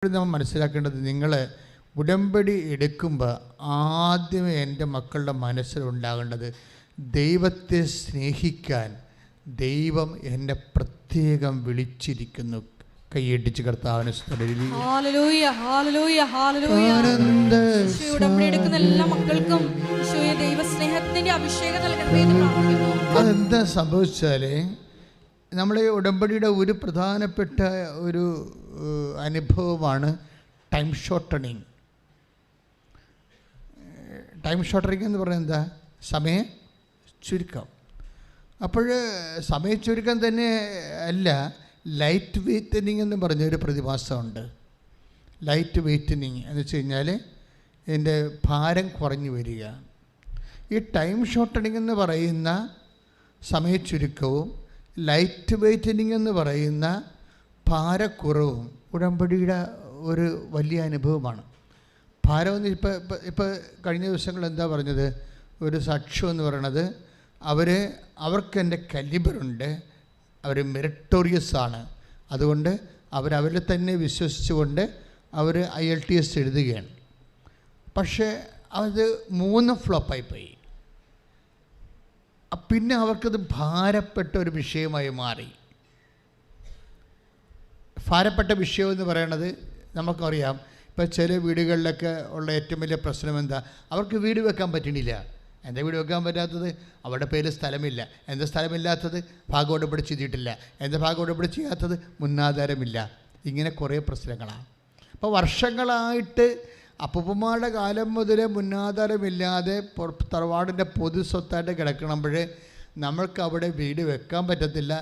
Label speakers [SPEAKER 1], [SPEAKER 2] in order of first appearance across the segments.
[SPEAKER 1] നമ്മൾ മനസ്സിലാക്കേണ്ടത്, നിങ്ങൾ ഉടമ്പടി എടുക്കുമ്പോൾ ആദ്യമേ എൻ്റെ മക്കളുടെ മനസ്സിലുണ്ടാകേണ്ടത്, ദൈവത്തെ സ്നേഹിക്കാൻ ദൈവം എന്നെ പ്രത്യേകം വിളിച്ചിരിക്കുന്നു. കൈയടിച്ച് കർത്താവിനെ അതെന്താ സംഭവിച്ചാല്, നമ്മളെ ഉടമ്പടിയുടെ ഒരു പ്രധാനപ്പെട്ട ഒരു അനുഭവമാണ് ടൈം ഷോർട്ടണിങ്. ടൈം ഷോർട്ടണിങ് എന്ന് പറഞ്ഞാൽ എന്താ? സമയ ചുരുക്കം. അപ്പോൾ സമയ ചുരുക്കം തന്നെ അല്ല, ലൈറ്റ് വെയ്റ്റനിങ് എന്ന് പറഞ്ഞൊരു പ്രതിഭാസമുണ്ട്. ലൈറ്റ് വെയ്റ്റനിങ് എന്ന് വെച്ച് കഴിഞ്ഞാൽ ഇതിൻ്റെ ഭാരം കുറഞ്ഞു വരിക. ഈ ടൈം ഷോർട്ടണിങ് എന്ന് പറയുന്ന സമയ ചുരുക്കവും ലൈറ്റ് വെയ്റ്റനിങ് എന്ന് പറയുന്ന ഭാരക്കുറവും ഉടമ്പടിയുടെ ഒരു വലിയ അനുഭവമാണ്. ഭാരമെന്ന് ഇപ്പോൾ കഴിഞ്ഞ ദിവസങ്ങൾ എന്താ പറഞ്ഞത്? ഒരു സാക്ഷ്യം എന്ന് പറയണത്, അവർക്ക് എൻ്റെ കലിബറുണ്ട്, അവർ മെറിറ്റോറിയസ് ആണ്, അതുകൊണ്ട് അവരവരിൽ തന്നെ വിശ്വസിച്ചുകൊണ്ട് അവർ IELTS എഴുതുകയാണ്. പക്ഷേ അത് 3 ഫ്ലോപ്പായിപ്പോയി. പിന്നെ അവർക്കത് ഭാരപ്പെട്ട ഒരു വിഷയമായി മാറി. ഭാരപ്പെട്ട വിഷയം എന്ന് പറയണത് നമുക്കറിയാം. ഇപ്പോൾ ചില വീടുകളിലൊക്കെ ഉള്ള ഏറ്റവും വലിയ പ്രശ്നം എന്താ? അവർക്ക് വീട് വെക്കാൻ പറ്റണില്ല. എന്താ വീട് വെക്കാൻ പറ്റാത്തത്? അവരുടെ പേര് സ്ഥലമില്ല. എന്താ സ്ഥലമില്ലാത്തത്? ഭാഗോടമ്പടി ചെയ്തിട്ടില്ല. എന്താ ഭാഗോടമ്പടി ചെയ്യാത്തത്? മുന്നാധാരമില്ല. ഇങ്ങനെ കുറേ പ്രശ്നങ്ങളാണ്. അപ്പോൾ വർഷങ്ങളായിട്ട് അപ്പൂപ്പന്മാരുടെ കാലം മുതലേ മുന്നാധാരമില്ലാതെ തറവാടിൻ്റെ പൊതു സ്വത്തായിട്ട് കിടക്കണമ്പോൾ നമ്മൾക്ക് അവിടെ വീട് വെക്കാൻ പറ്റത്തില്ല.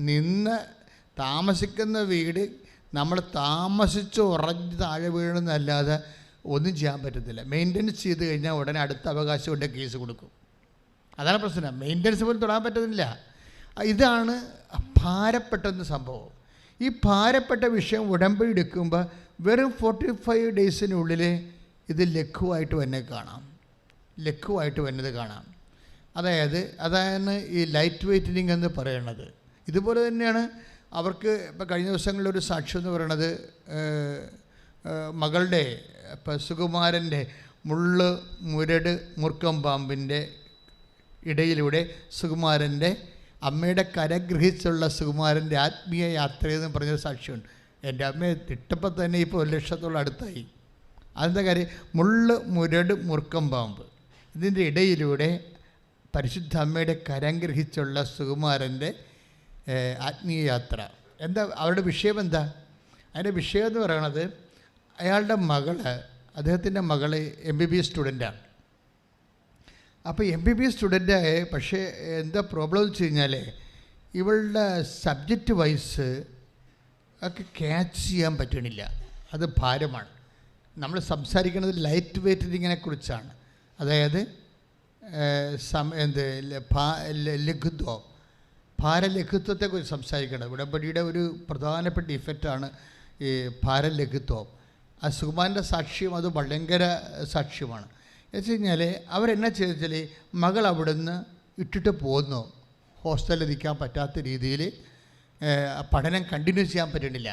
[SPEAKER 1] നിന്ന് താമസിക്കുന്ന വീട് നമ്മൾ താമസിച്ച് ഉറഞ്ഞ് താഴെ വീഴുന്നതല്ലാതെ ഒന്നും ചെയ്യാൻ പറ്റത്തില്ല. മെയിൻ്റനൻസ് ചെയ്ത് കഴിഞ്ഞാൽ ഉടനെ അടുത്ത അവകാശം കൊണ്ട് കേസ് കൊടുക്കും. അതാണ് പ്രശ്നം. മെയിൻ്റനൻസ് പോലും തൊടാൻ പറ്റുന്നില്ല. ഇതാണ് ഭാരപ്പെട്ടെന്ന സംഭവം. ഈ ഭാരപ്പെട്ട വിഷയം ഉടമ്പടി എടുക്കുമ്പോൾ വെറും 45 ഡേയ്സിനുള്ളിൽ ഇത് ലഘുവായിട്ട് വന്നത് കാണാം. അതാണ് ഈ ലൈറ്റ് വെയ്റ്റനിങ് എന്ന് പറയുന്നത്. ഇതുപോലെ തന്നെയാണ് അവർക്ക്. ഇപ്പോൾ കഴിഞ്ഞ ദിവസങ്ങളിലൊരു സാക്ഷ്യം എന്ന് പറയണത്, മകളുടെ ഇപ്പം സുകുമാരൻ്റെ മുരട് മൂർക്കം പാമ്പിൻ്റെ ഇടയിലൂടെ സുകുമാരൻ്റെ അമ്മയുടെ കരഗ്രഹിച്ചുള്ള സുകുമാരൻ്റെ ആത്മീയ യാത്രയെന്ന് പറഞ്ഞൊരു സാക്ഷ്യമുണ്ട്. എൻ്റെ അമ്മയെ ഇട്ടപ്പോൾ തന്നെ ഇപ്പോൾ 1 ലക്ഷത്തോളം അടുത്തായി. അതെന്താ കാര്യം? മുരട് മൂർക്കം പാമ്പ്, ഇതിൻ്റെ ഇടയിലൂടെ പരിശുദ്ധ അമ്മയുടെ കരം ഗ്രഹിച്ചുള്ള സുകുമാരൻ്റെ ആത്മീയ യാത്ര. എന്താ അവരുടെ വിഷയം? എന്താ അതിൻ്റെ വിഷയം എന്ന് പറയണത്, അയാളുടെ അദ്ദേഹത്തിൻ്റെ മകള് MBBS സ്റ്റുഡൻ്റാണ്. അപ്പോൾ MBBS സ്റ്റുഡൻ്റായ, പക്ഷേ എന്താ പ്രോബ്ലം എന്ന് വെച്ച് കഴിഞ്ഞാൽ ഇവളുടെ സബ്ജക്റ്റ് വൈസ് ഒക്കെ ക്യാച്ച് ചെയ്യാൻ പറ്റണില്ല. അത് ഭാരമാണ്. നമ്മൾ സംസാരിക്കുന്നത് ലൈറ്റ് വെയ്റ്റനിങ്ങിനെ കുറിച്ചാണ്. അതായത് ലഘുത്വം, ഭാരലഘുത്വത്തെക്കുറിച്ച് സംസാരിക്കേണ്ടത്. ഉടമ്പടിയുടെ ഒരു പ്രധാനപ്പെട്ട ഇഫക്റ്റാണ് ഈ ഭാരലഘുത്വം. ആ സുകുമാരൻ്റെ സാക്ഷ്യം അത് ഭയങ്കര സാക്ഷ്യമാണ്. എന്ന് വെച്ച് കഴിഞ്ഞാൽ അവരെന്നാ ചെയ്താൽ, മകൾ അവിടുന്ന് ഇട്ടിട്ട് പോന്നു. ഹോസ്റ്റലിൽ നിൽക്കാൻ പറ്റാത്ത രീതിയിൽ പഠനം കണ്ടിന്യൂ ചെയ്യാൻ പറ്റണില്ല.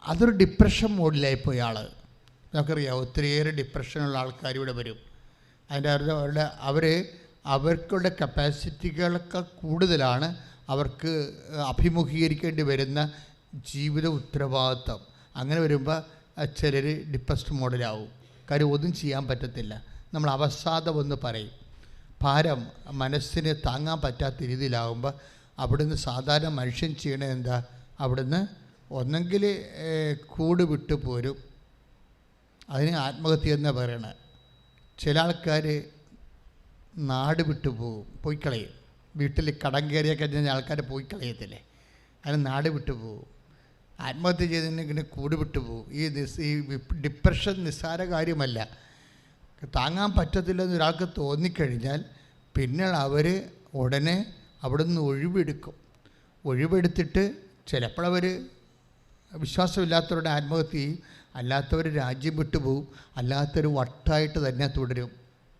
[SPEAKER 1] അതൊരു ഡിപ്രഷൻ മോഡിലായിപ്പോയി ആൾ. നമുക്കറിയാം, ഒത്തിരിയേറെ ഡിപ്രഷനുള്ള ആൾക്കാർ ഇവിടെ വരും. അവർക്കുള്ള കപ്പാസിറ്റികളൊക്കെ കൂടുതലാണ് അവർക്ക് അഭിമുഖീകരിക്കേണ്ടി വരുന്ന ജീവിത ഉത്തരവാദിത്വം. അങ്ങനെ വരുമ്പോൾ ചിലർ ഡിപ്രസ്ഡ് മോഡലാവും. കാര്യം ഒന്നും ചെയ്യാൻ പറ്റത്തില്ല. നമ്മൾ അവസാദമെന്ന് പറയും. ഭാരം മനസ്സിന് താങ്ങാൻ പറ്റാത്ത രീതിയിലാകുമ്പോൾ അവിടുന്ന് സാധാരണ മനുഷ്യൻ ചെയ്യണത് എന്താ? അവിടുന്ന് ഒന്നെങ്കിൽ കൂട് വിട്ടു പോരും, അതിന് ആത്മഹത്യ എന്ന് പറയണത്. ചില ആൾക്കാർ നാട് വിട്ടു പോയി കളയും. വീട്ടിൽ കടം കയറിയ കഴിഞ്ഞാൽ ആൾക്കാർ പോയി കളയത്തില്ലേ, അതിന് നാട് വിട്ടു പോകും. ആത്മഹത്യ ചെയ്തതിനെ കൂട് വിട്ടു പോകും. ഈ ഡിപ്രഷൻ നിസ്സാര കാര്യമല്ല. താങ്ങാൻ പറ്റത്തില്ലെന്ന് ഒരാൾക്ക് തോന്നിക്കഴിഞ്ഞാൽ പിന്നെ അവർ ഉടനെ അവിടുന്ന് ഒഴിവെടുത്തിട്ട് ചിലപ്പോഴവർ വിശ്വാസമില്ലാത്തവരുടെ ആത്മഹത്യ ചെയ്യും, അല്ലാത്തവർ രാജ്യം വിട്ടുപോകും, അല്ലാത്തൊരു വട്ടായിട്ട് തന്നെ തുടരും.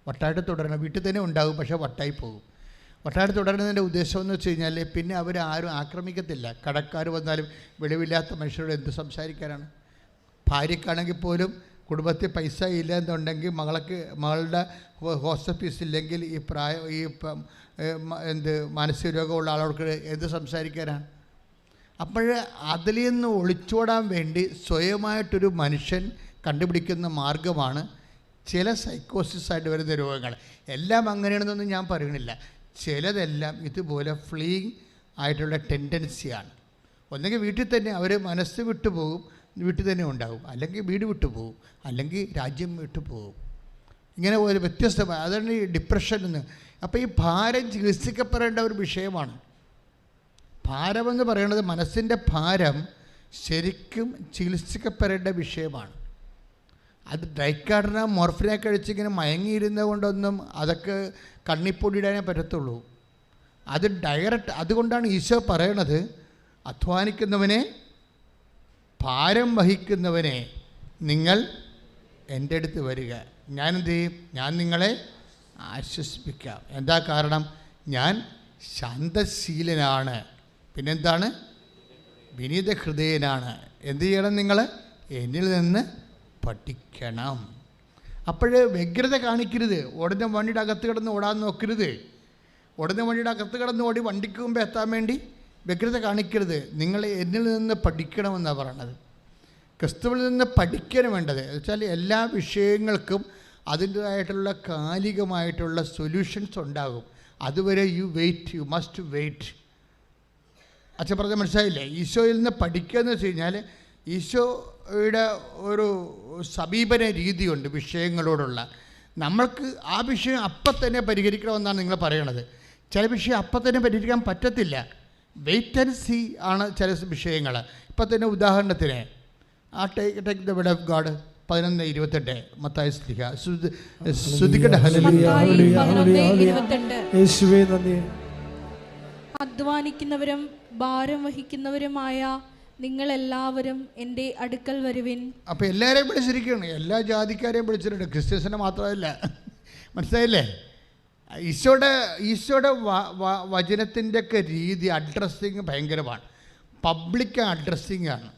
[SPEAKER 1] വട്ടായിട്ട് തുടരണം. വീട്ടിൽ തന്നെ ഉണ്ടാകും, പക്ഷേ വട്ടായി പോകും. ഒട്ടാരം തുടരുന്നതിൻ്റെ ഉദ്ദേശം എന്ന് വെച്ച് കഴിഞ്ഞാൽ പിന്നെ അവർ ആരും ആക്രമിക്കത്തില്ല. കടക്കാർ വന്നാലും വെളിവില്ലാത്ത മനുഷ്യരോട് എന്ത് സംസാരിക്കാനാണ്? ഭാര്യക്കാണെങ്കിൽ പോലും കുടുംബത്തിൽ പൈസ ഇല്ല എന്നുണ്ടെങ്കിൽ മകളുടെ ഹോസ്റ്റൽ ഫീസ് ഇല്ലെങ്കിൽ ഈ മാനസിക രോഗമുള്ള ആളോട് എന്ത് സംസാരിക്കാനാണ്? അപ്പോൾ അതിൽ നിന്ന് ഒളിച്ചോടാൻ വേണ്ടി സ്വയമായിട്ടൊരു മനുഷ്യൻ കണ്ടുപിടിക്കുന്ന മാർഗമാണ് ചില സൈക്കോസിസായിട്ട് വരുന്ന രോഗങ്ങൾ. എല്ലാം അങ്ങനെയാണെന്നൊന്നും ഞാൻ പറയണില്ല. ചിലതെല്ലാം ഇതുപോലെ ഫ്ലീയിങ് ആയിട്ടുള്ള ടെൻഡൻസിയാണ്. ഒന്നെങ്കിൽ വീട്ടിൽ തന്നെ അവർ മനസ്സ് വിട്ടു പോകും, വീട്ടിൽ തന്നെ ഉണ്ടാകും, അല്ലെങ്കിൽ വീട് വിട്ടു പോകും, അല്ലെങ്കിൽ രാജ്യം വിട്ടു പോകും. ഇങ്ങനെ ഒരു വ്യത്യസ്തമായ, അതാണ് ഈ ഡിപ്രഷൻ എന്ന്. അപ്പോൾ ഈ ഭാരം ചികിത്സിക്കപ്പെടേണ്ട ഒരു വിഷയമാണ്. ഭാരമെന്ന് പറയുന്നത്, മനസ്സിൻ്റെ ഭാരം ശരിക്കും ചികിത്സിക്കപ്പെടേണ്ട വിഷയമാണ്. അത് ഡൈക്കാർഡിന മോർഫിനെ കഴിച്ചിങ്ങനെ മയങ്ങിയിരുന്നത് കൊണ്ടൊന്നും അതൊക്കെ കണ്ണിപ്പൊടിയിടാനേ പറ്റത്തുള്ളൂ. അത് ഡയറക്റ്റ്. അതുകൊണ്ടാണ് ഈശോ പറയണത്, അധ്വാനിക്കുന്നവനെ, ഭാരം വഹിക്കുന്നവനെ നിങ്ങൾ എൻ്റെ അടുത്ത് വരിക, ഞാൻ എന്ത് ചെയ്യും? ഞാൻ നിങ്ങളെ ആശ്വസിപ്പിക്കാം. എന്താ കാരണം? ഞാൻ ശാന്തശീലനാണ്, പിന്നെന്താണ്? വിനീത ഹൃദയനാണ്. എന്ത് ചെയ്യണം? നിങ്ങൾ എന്നിൽ നിന്ന് പഠിക്കണം. അപ്പോൾ വ്യഗ്രത കാണിക്കരുത്. ഉടനെ വണ്ടിയുടെ അകത്ത് കിടന്ന് ഓടാൻ നോക്കരുത്. ഉടനെ വണ്ടിയുടെ അകത്ത് കിടന്ന് ഓടി വണ്ടിക്ക് മുമ്പ് എത്താൻ വേണ്ടി വ്യഗ്രത കാണിക്കരുത്. നിങ്ങൾ എന്നിൽ നിന്ന് പഠിക്കണമെന്നാണ് പറയണത്. ക്രിസ്തുവിൽ നിന്ന് പഠിക്കണം വേണ്ടത്. വെച്ചാൽ എല്ലാ വിഷയങ്ങൾക്കും അതിൻ്റേതായിട്ടുള്ള കാലികമായിട്ടുള്ള സൊല്യൂഷൻസ് ഉണ്ടാകും. അതുവരെ യു മസ്റ്റ് വെയിറ്റ്. അച്ഛൻ പറഞ്ഞ മനസ്സിലായില്ലേ? ഈശോയിൽ നിന്ന് പഠിക്കുക എന്ന് വെച്ച് കഴിഞ്ഞാൽ ഈശോയുടെ ഒരു സമീപന രീതിയുണ്ട് വിഷയങ്ങളോടുള്ള. നമ്മൾക്ക് ആ വിഷയം അപ്പം തന്നെ പരിഹരിക്കണമെന്നാണ് നിങ്ങൾ പറയണത്. ചില വിഷയം അപ്പം തന്നെ പരിഹരിക്കാൻ പറ്റത്തില്ല. വെയിറ്റ് ആൻഡ് സീ ആണ് ചില വിഷയങ്ങൾ. ഇപ്പം തന്നെ ഉദാഹരണത്തിന് take the word of God 11:28 മത്തായി ശ്ലീഹ സ്തുതിക്കട്ടെ.
[SPEAKER 2] അധ്വാനിക്കുന്നവരും ഭാരം വഹിക്കുന്നവരുമായ നിങ്ങളെല്ലാവരും എൻ്റെ അടുക്കൽ വരുവിൻ.
[SPEAKER 1] അപ്പോൾ എല്ലാവരെയും വിളിച്ചിരിക്കുകയാണ്, എല്ലാ ജാതിക്കാരെയും വിളിച്ചിട്ടുണ്ട്, ക്രിസ്ത്യൻസിനെ മാത്രമല്ല. മനസ്സിലായില്ലേ? ഈശോയുടെ വചനത്തിൻ്റെ ഒക്കെ രീതി, അഡ്രസ്സിങ് ഭയങ്കരമാണ്. പബ്ലിക് അഡ്രസ്സിങ് ആണ്.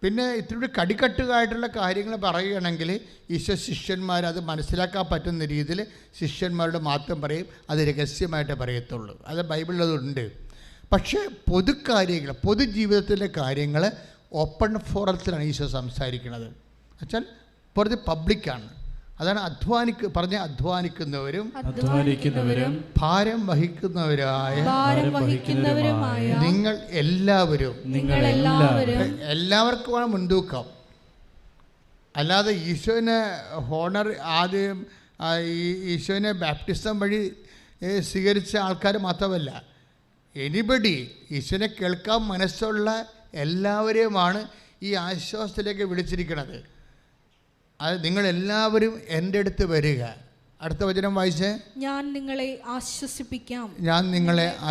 [SPEAKER 1] പിന്നെ ഇത്തിരി കടിക്കട്ടുകായിട്ടുള്ള കാര്യങ്ങൾ പറയുകയാണെങ്കിൽ ഈശോ ശിഷ്യന്മാർ അത് മനസ്സിലാക്കാൻ പറ്റുന്ന രീതിയിൽ ശിഷ്യന്മാരുടെ മാത്രം പറയും. അത് രഹസ്യമായിട്ടേ പറയത്തുള്ളൂ. അത് ബൈബിളിലതുണ്ട്. പക്ഷേ പൊതുകാര്യങ്ങൾ, പൊതുജീവിതത്തിലെ കാര്യങ്ങൾ ഓപ്പൺ ഫോറത്തിലാണ് ഈശോ സംസാരിക്കുന്നത്. വെച്ചാൽ പുറത്ത് പബ്ലിക്കാണ്. അതാണ് അധ്വാനിക്കുന്നവരും ഭാരം വഹിക്കുന്നവരായ നിങ്ങൾ എല്ലാവരും. എല്ലാവർക്കുമാണ് മുൻതൂക്കം. അല്ലാതെ ഈശോനെ ആദ്യം ഈശോനെ ബാപ്റ്റിസം വഴി സ്വീകരിച്ച ആൾക്കാർ മാത്രമല്ല, എനിബഡി ഈശോനെ കേൾക്കാൻ മനസ്സുള്ള എല്ലാവരെയുമാണ് ഈ ആശ്വാസത്തിലേക്ക് വിളിച്ചിരിക്കുന്നത്. അത് നിങ്ങളെല്ലാവരും എൻ്റെ അടുത്ത് വരിക. അടുത്ത വചനം വായിച്ചേ.
[SPEAKER 2] ഞാൻ നിങ്ങളെ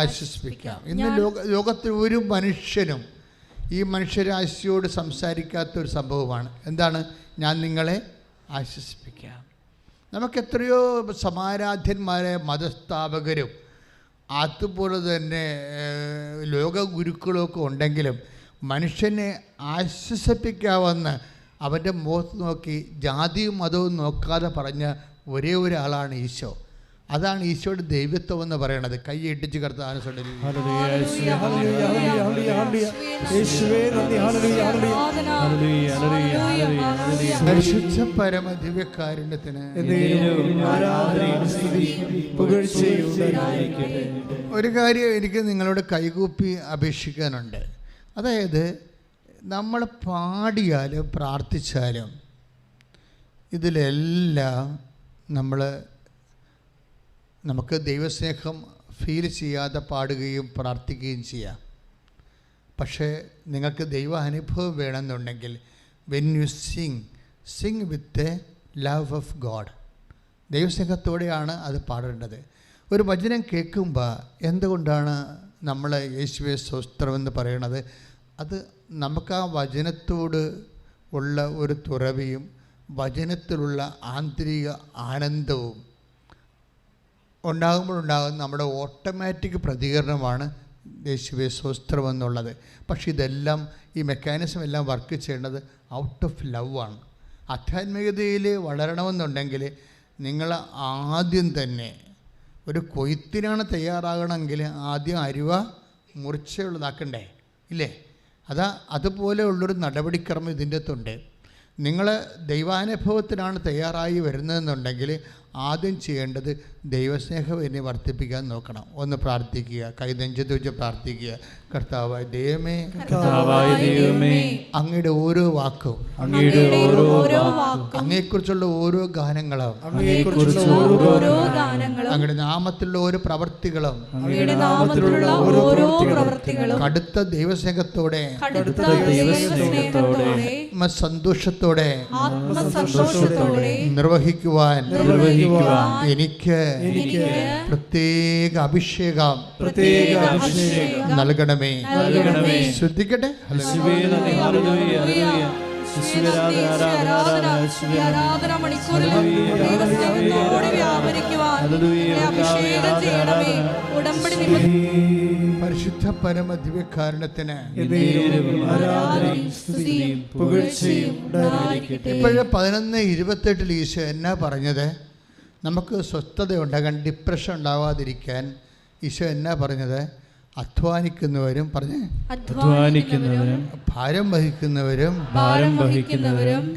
[SPEAKER 2] ആശ്വസിപ്പിക്കാം.
[SPEAKER 1] ഇന്ന് ലോകത്തിൽ ഒരു മനുഷ്യനും ഈ മനുഷ്യരാശിയോട് സംസാരിക്കാത്തൊരു സംഭവമാണ്. എന്താണ്? ഞാൻ നിങ്ങളെ ആശ്വസിപ്പിക്കാം. നമുക്കെത്രയോ സമാരാധ്യന്മാരെ മതസ്ഥാപകരും അതുപോലെ തന്നെ ലോകഗുരുക്കളൊക്കെ ഉണ്ടെങ്കിലും മനുഷ്യനെ ആശ്വസിപ്പിക്കാമെന്ന് അവൻ്റെ മുഖത്ത് നോക്കി ജാതിയും മതവും നോക്കാതെ പറഞ്ഞ ഒരേ ഒരാളാണ് ഈശോ. അതാണ് ഈശോയുടെ ദൈവത്വം എന്ന് പറയണത്. കൈ ഇട്ടിച്ച് കർത്താവിനെ പരമദിവ്യകാരുണ്യത്തിന് ഒരു കാര്യം എനിക്ക് നിങ്ങളോട് കൈകൂപ്പി അപേക്ഷിക്കാനുണ്ട്. അതായത് നമ്മൾ പാടിയാലും പ്രാർത്ഥിച്ചാലും ഇതിലെല്ലാം നമുക്ക് ദൈവസ്നേഹം ഫീൽ ചെയ്യാതെ പാടുകയും പ്രാർത്ഥിക്കുകയും ചെയ്യാം. പക്ഷേ നിങ്ങൾക്ക് ദൈവ അനുഭവം വേണമെന്നുണ്ടെങ്കിൽ when you sing with a love of God, ദൈവസ്നേഹത്തോടെയാണ് അത് പാടേണ്ടത്. ഒരു വചനം കേൾക്കുമ്പോൾ എന്തുകൊണ്ടാണ് നമ്മൾ യേശുവേ സ്തോത്രമെന്ന് പറയണത്? അത് നമുക്ക് ആ വചനത്തോട് ഉള്ള ഒരു തുറവിയും വചനത്തിലുള്ള ആന്തരിക ആനന്ദവും ഉണ്ടാകുമ്പോഴുണ്ടാകുന്ന നമ്മുടെ ഓട്ടോമാറ്റിക് പ്രതികരണമാണ് യേശുവേ സ്വസ്ത്രം എന്നുള്ളത്. പക്ഷേ ഇതെല്ലാം ഈ മെക്കാനിസം എല്ലാം വർക്ക് ചെയ്യേണ്ടത് ഔട്ട് ഓഫ് ലവ് ആണ്. ആധ്യാത്മികതയിൽ വളരണമെന്നുണ്ടെങ്കിൽ നിങ്ങൾ ആദ്യം തന്നെ ഒരു കൊയ്ത്തിനാണ് തയ്യാറാകണമെങ്കിൽ ആദ്യം അരുവ മുറിച്ചുള്ളതാക്കണ്ടേ ഇല്ലേ? അതുപോലെയുള്ളൊരു നടപടിക്രമം ഇതിൻ്റെ അകത്തുണ്ട്. നിങ്ങൾ ദൈവാനുഭവത്തിനാണ് തയ്യാറായി വരുന്നതെന്നുണ്ടെങ്കിൽ ആദ്യം ചെയ്യേണ്ടത് ദൈവസ്നേഹം എന്നെ വർദ്ധിപ്പിക്കാൻ നോക്കണം. ഒന്ന് പ്രാർത്ഥിക്കുക, കൈനെഞ്ചത്ത് വെച്ച് പ്രാർത്ഥിക്കുക. കർത്താവായ ദൈവമേ, അങ്ങയുടെ ഓരോ വാക്കും, അങ്ങയെക്കുറിച്ചുള്ള ഓരോ ഗാനങ്ങളും, അങ്ങയുടെ നാമത്തിലുള്ള ഓരോ പ്രവർത്തികളും കടുത്ത ദൈവസ്നേഹത്തോടെ സന്തോഷത്തോടെ നിർവഹിക്കുവാൻ എനിക്ക് പ്രത്യേക അഭിഷേകം നൽകണമേ. ശ്രദ്ധിക്കട്ടെ. പരിശുദ്ധ പരമദിവ്യകാരുണ്യത്തിന് ഇപ്പോഴേ 11:28 ഈശോ എന്നാ പറഞ്ഞത്? നമുക്ക് സ്വസ്ഥത ഉണ്ടാകാൻ, ഡിപ്രഷൻ ഉണ്ടാവാതിരിക്കാൻ ഈശോ എന്നാ പറഞ്ഞത്? അധ്വാനിക്കുന്നവരും ഭാരം വഹിക്കുന്നവരും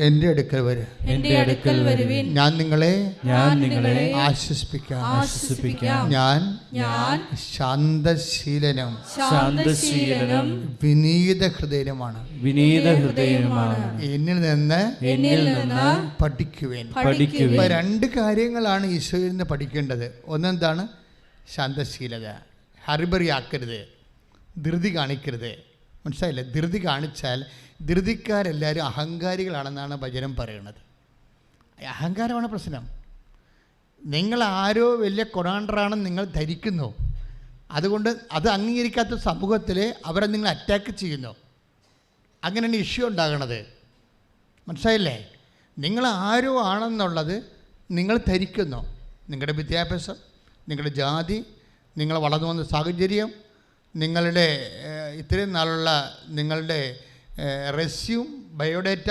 [SPEAKER 1] എൻ്റെ അടുക്കൽ വരും, ഞാൻ നിങ്ങളെ ആശ്വസിപ്പിക്കാം. ഞാൻ ശാന്തശീലനും വിനീത ഹൃദയനുമാണ്. എന്നിൽ നിന്ന് പഠിക്കുവേൻ. ഇപ്പൊ 2 കാര്യങ്ങളാണ് ഈശോയിൽ നിന്ന് പഠിക്കേണ്ടത്. ഒന്നെന്താണ്? ശാന്തശീലത. ഹറിബറി ആക്കരുത്, ധൃതി കാണിക്കരുത്. മനസ്സിലായില്ലേ? ധൃതി കാണിച്ചാൽ ധൃതിക്കാരെല്ലാവരും അഹങ്കാരികളാണെന്നാണ് വചനം പറയുന്നത്. അഹങ്കാരമാണ് പ്രശ്നം. നിങ്ങൾ ആരോ വലിയ കൊണാണ്ടറാണെന്ന് നിങ്ങൾ ധരിക്കുന്നു. അതുകൊണ്ട് അത് അംഗീകരിക്കാത്ത സമൂഹത്തിൽ അവരെ നിങ്ങൾ അറ്റാക്ക് ചെയ്യുന്നു. അങ്ങനെയാണ് ഇഷ്യൂ ഉണ്ടാകണത്. മനസ്സിലായില്ലേ? നിങ്ങൾ ആരോ ആണെന്നുള്ളത് നിങ്ങൾ ധരിക്കുന്നു. നിങ്ങളുടെ വിദ്യാഭ്യാസം, നിങ്ങളുടെ ജാതി, നിങ്ങൾ വളർന്നു വന്ന സാഹചര്യം, നിങ്ങളുടെ ഇത്രയും നാളുള്ള നിങ്ങളുടെ റെസ്യൂം, ബയോഡേറ്റ,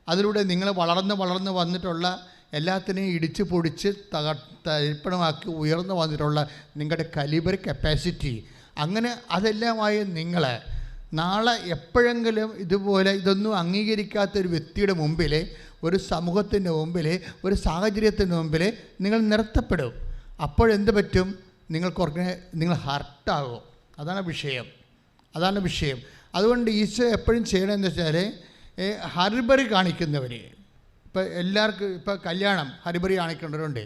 [SPEAKER 1] അതിലൂടെ നിങ്ങൾ വളർന്ന് വന്നിട്ടുള്ള എല്ലാത്തിനെയും ഇടിച്ച് പൊടിച്ച് തരിപ്പണമാക്കി ഉയർന്നു വന്നിട്ടുള്ള നിങ്ങളുടെ കലിബർ കപ്പാസിറ്റി, അങ്ങനെ അതെല്ലാമായി നിങ്ങൾ നാളെ എപ്പോഴെങ്കിലും ഇതുപോലെ ഇതൊന്നും അംഗീകരിക്കാത്തൊരു വ്യക്തിയുടെ മുമ്പിൽ, ഒരു സമൂഹത്തിൻ്റെ മുമ്പിൽ, ഒരു സാഹചര്യത്തിൻ്റെ മുമ്പിൽ നിങ്ങൾ നിർത്തപ്പെടും. അപ്പോഴെന്ത് പറ്റും? നിങ്ങൾ ഹർട്ടാകും. അതാണ് വിഷയം. അതുകൊണ്ട് ഈശോ എപ്പോഴും ചെയ്യണമെന്ന് വെച്ചാൽ ഹറിബറി കാണിക്കുന്നവർ, ഇപ്പോൾ എല്ലാവർക്കും ഇപ്പോൾ കല്യാണം ഹറിബറി കാണിക്കേണ്ടവരുണ്ട്,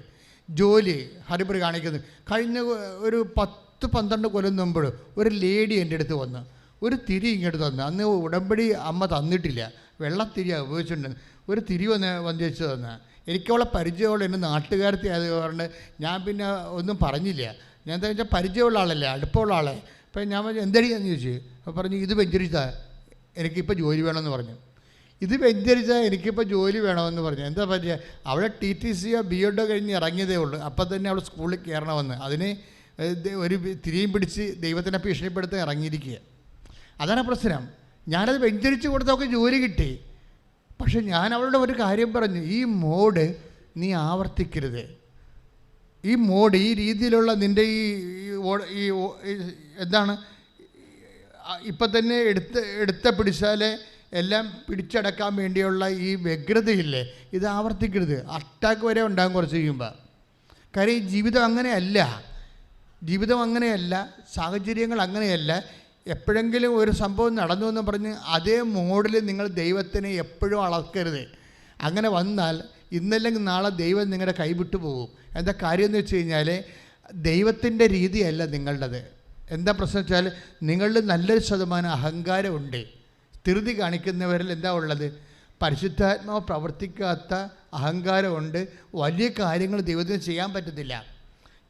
[SPEAKER 1] ജോലി ഹറിബറി കാണിക്കുന്നത്. കഴിഞ്ഞ ഒരു 10-12 കൊല്ലം മുമ്പ് ഒരു ലേഡി എൻ്റെ അടുത്ത് വന്ന് ഒരു തിരി ഇങ്ങോട്ട് തന്നു. അന്ന് ഉടമ്പടി അമ്മ തന്നിട്ടില്ല, വെള്ളത്തിരിയാണ് ഉപയോഗിച്ചിട്ടുണ്ട്. ഒരു തിരി വന്ന് വെച്ച് തന്ന. എനിക്കവളെ പരിചയമുള്ള എൻ്റെ നാട്ടുകാരത്തി ആയതുകൊണ്ട് ഞാൻ പിന്നെ ഒന്നും പറഞ്ഞില്ല. ഞാൻ എന്താ വെച്ചാൽ പരിചയമുള്ള ആളല്ലേ, അടുപ്പമുള്ള ആളെ. അപ്പം ഞാൻ എന്തടിയാന്ന് ചോദിച്ചു. അപ്പോൾ പറഞ്ഞു, ഇത് വെഞ്ചരിച്ചാൽ എനിക്കിപ്പോൾ ജോലി വേണമെന്ന് പറഞ്ഞു. എനിക്കിപ്പോൾ ജോലി വേണമെന്ന് പറഞ്ഞു. എന്താ പറ്റുക? അവളെ TTCയോ BEd കഴിഞ്ഞ് ഇറങ്ങിയതേ ഉള്ളൂ. അപ്പം തന്നെ അവൾ സ്കൂളിൽ കയറണമെന്ന്. അതിന് ഒരു തിരിയും പിടിച്ച് ദൈവത്തിനെ ഭീഷണിപ്പെടുത്താൻ ഇറങ്ങിയിരിക്കുക. അതാണ് പ്രശ്നം. ഞാനത് വെഞ്ചരിച്ച് കൊടുത്തൊക്കെ ജോലി കിട്ടി. പക്ഷെ ഞാൻ അവളുടെ ഒരു കാര്യം പറഞ്ഞു, ഈ മോഡ് നീ ആവർത്തിക്കരുത്. ഈ മോഡ്, ഈ രീതിയിലുള്ള നിൻ്റെ ഈ എന്താണ് ഇപ്പം തന്നെ എടുത്ത പിടിച്ചാൽ എല്ലാം പിടിച്ചടക്കാൻ വേണ്ടിയുള്ള ഈ വ്യഗ്രതയില്ലേ, ഇത് ആവർത്തിക്കരുത്. അറ്റാക്ക് വരെ ഉണ്ടാകും കുറച്ച് കഴിയുമ്പോൾ. കാര്യം ഈ ജീവിതം അങ്ങനെയല്ല, സാഹചര്യങ്ങൾ അങ്ങനെയല്ല. എപ്പോഴെങ്കിലും ഒരു സംഭവം നടന്നു എന്ന് പറഞ്ഞ് അതേ മോഡിൽ നിങ്ങൾ ദൈവത്തിനെ എപ്പോഴും അളക്കരുത്. അങ്ങനെ വന്നാൽ ഇന്നല്ലെങ്കിൽ നാളെ ദൈവം നിങ്ങളുടെ കൈവിട്ടു പോകും. എന്താ കാര്യം എന്ന് വെച്ച് കഴിഞ്ഞാൽ ദൈവത്തിൻ്റെ രീതിയല്ല നിങ്ങളുടേത്. എന്താ പ്രശ്നം വെച്ചാൽ നിങ്ങളിൽ നല്ലൊരു ശതമാനം അഹങ്കാരമുണ്ട്. ധൃതി കാണിക്കുന്നവരിൽ എന്താ ഉള്ളത്? പരിശുദ്ധാത്മാവ് പ്രവർത്തിക്കാത്ത അഹങ്കാരമുണ്ട്. വലിയ കാര്യങ്ങൾ ദൈവത്തിന് ചെയ്യാൻ പറ്റത്തില്ല.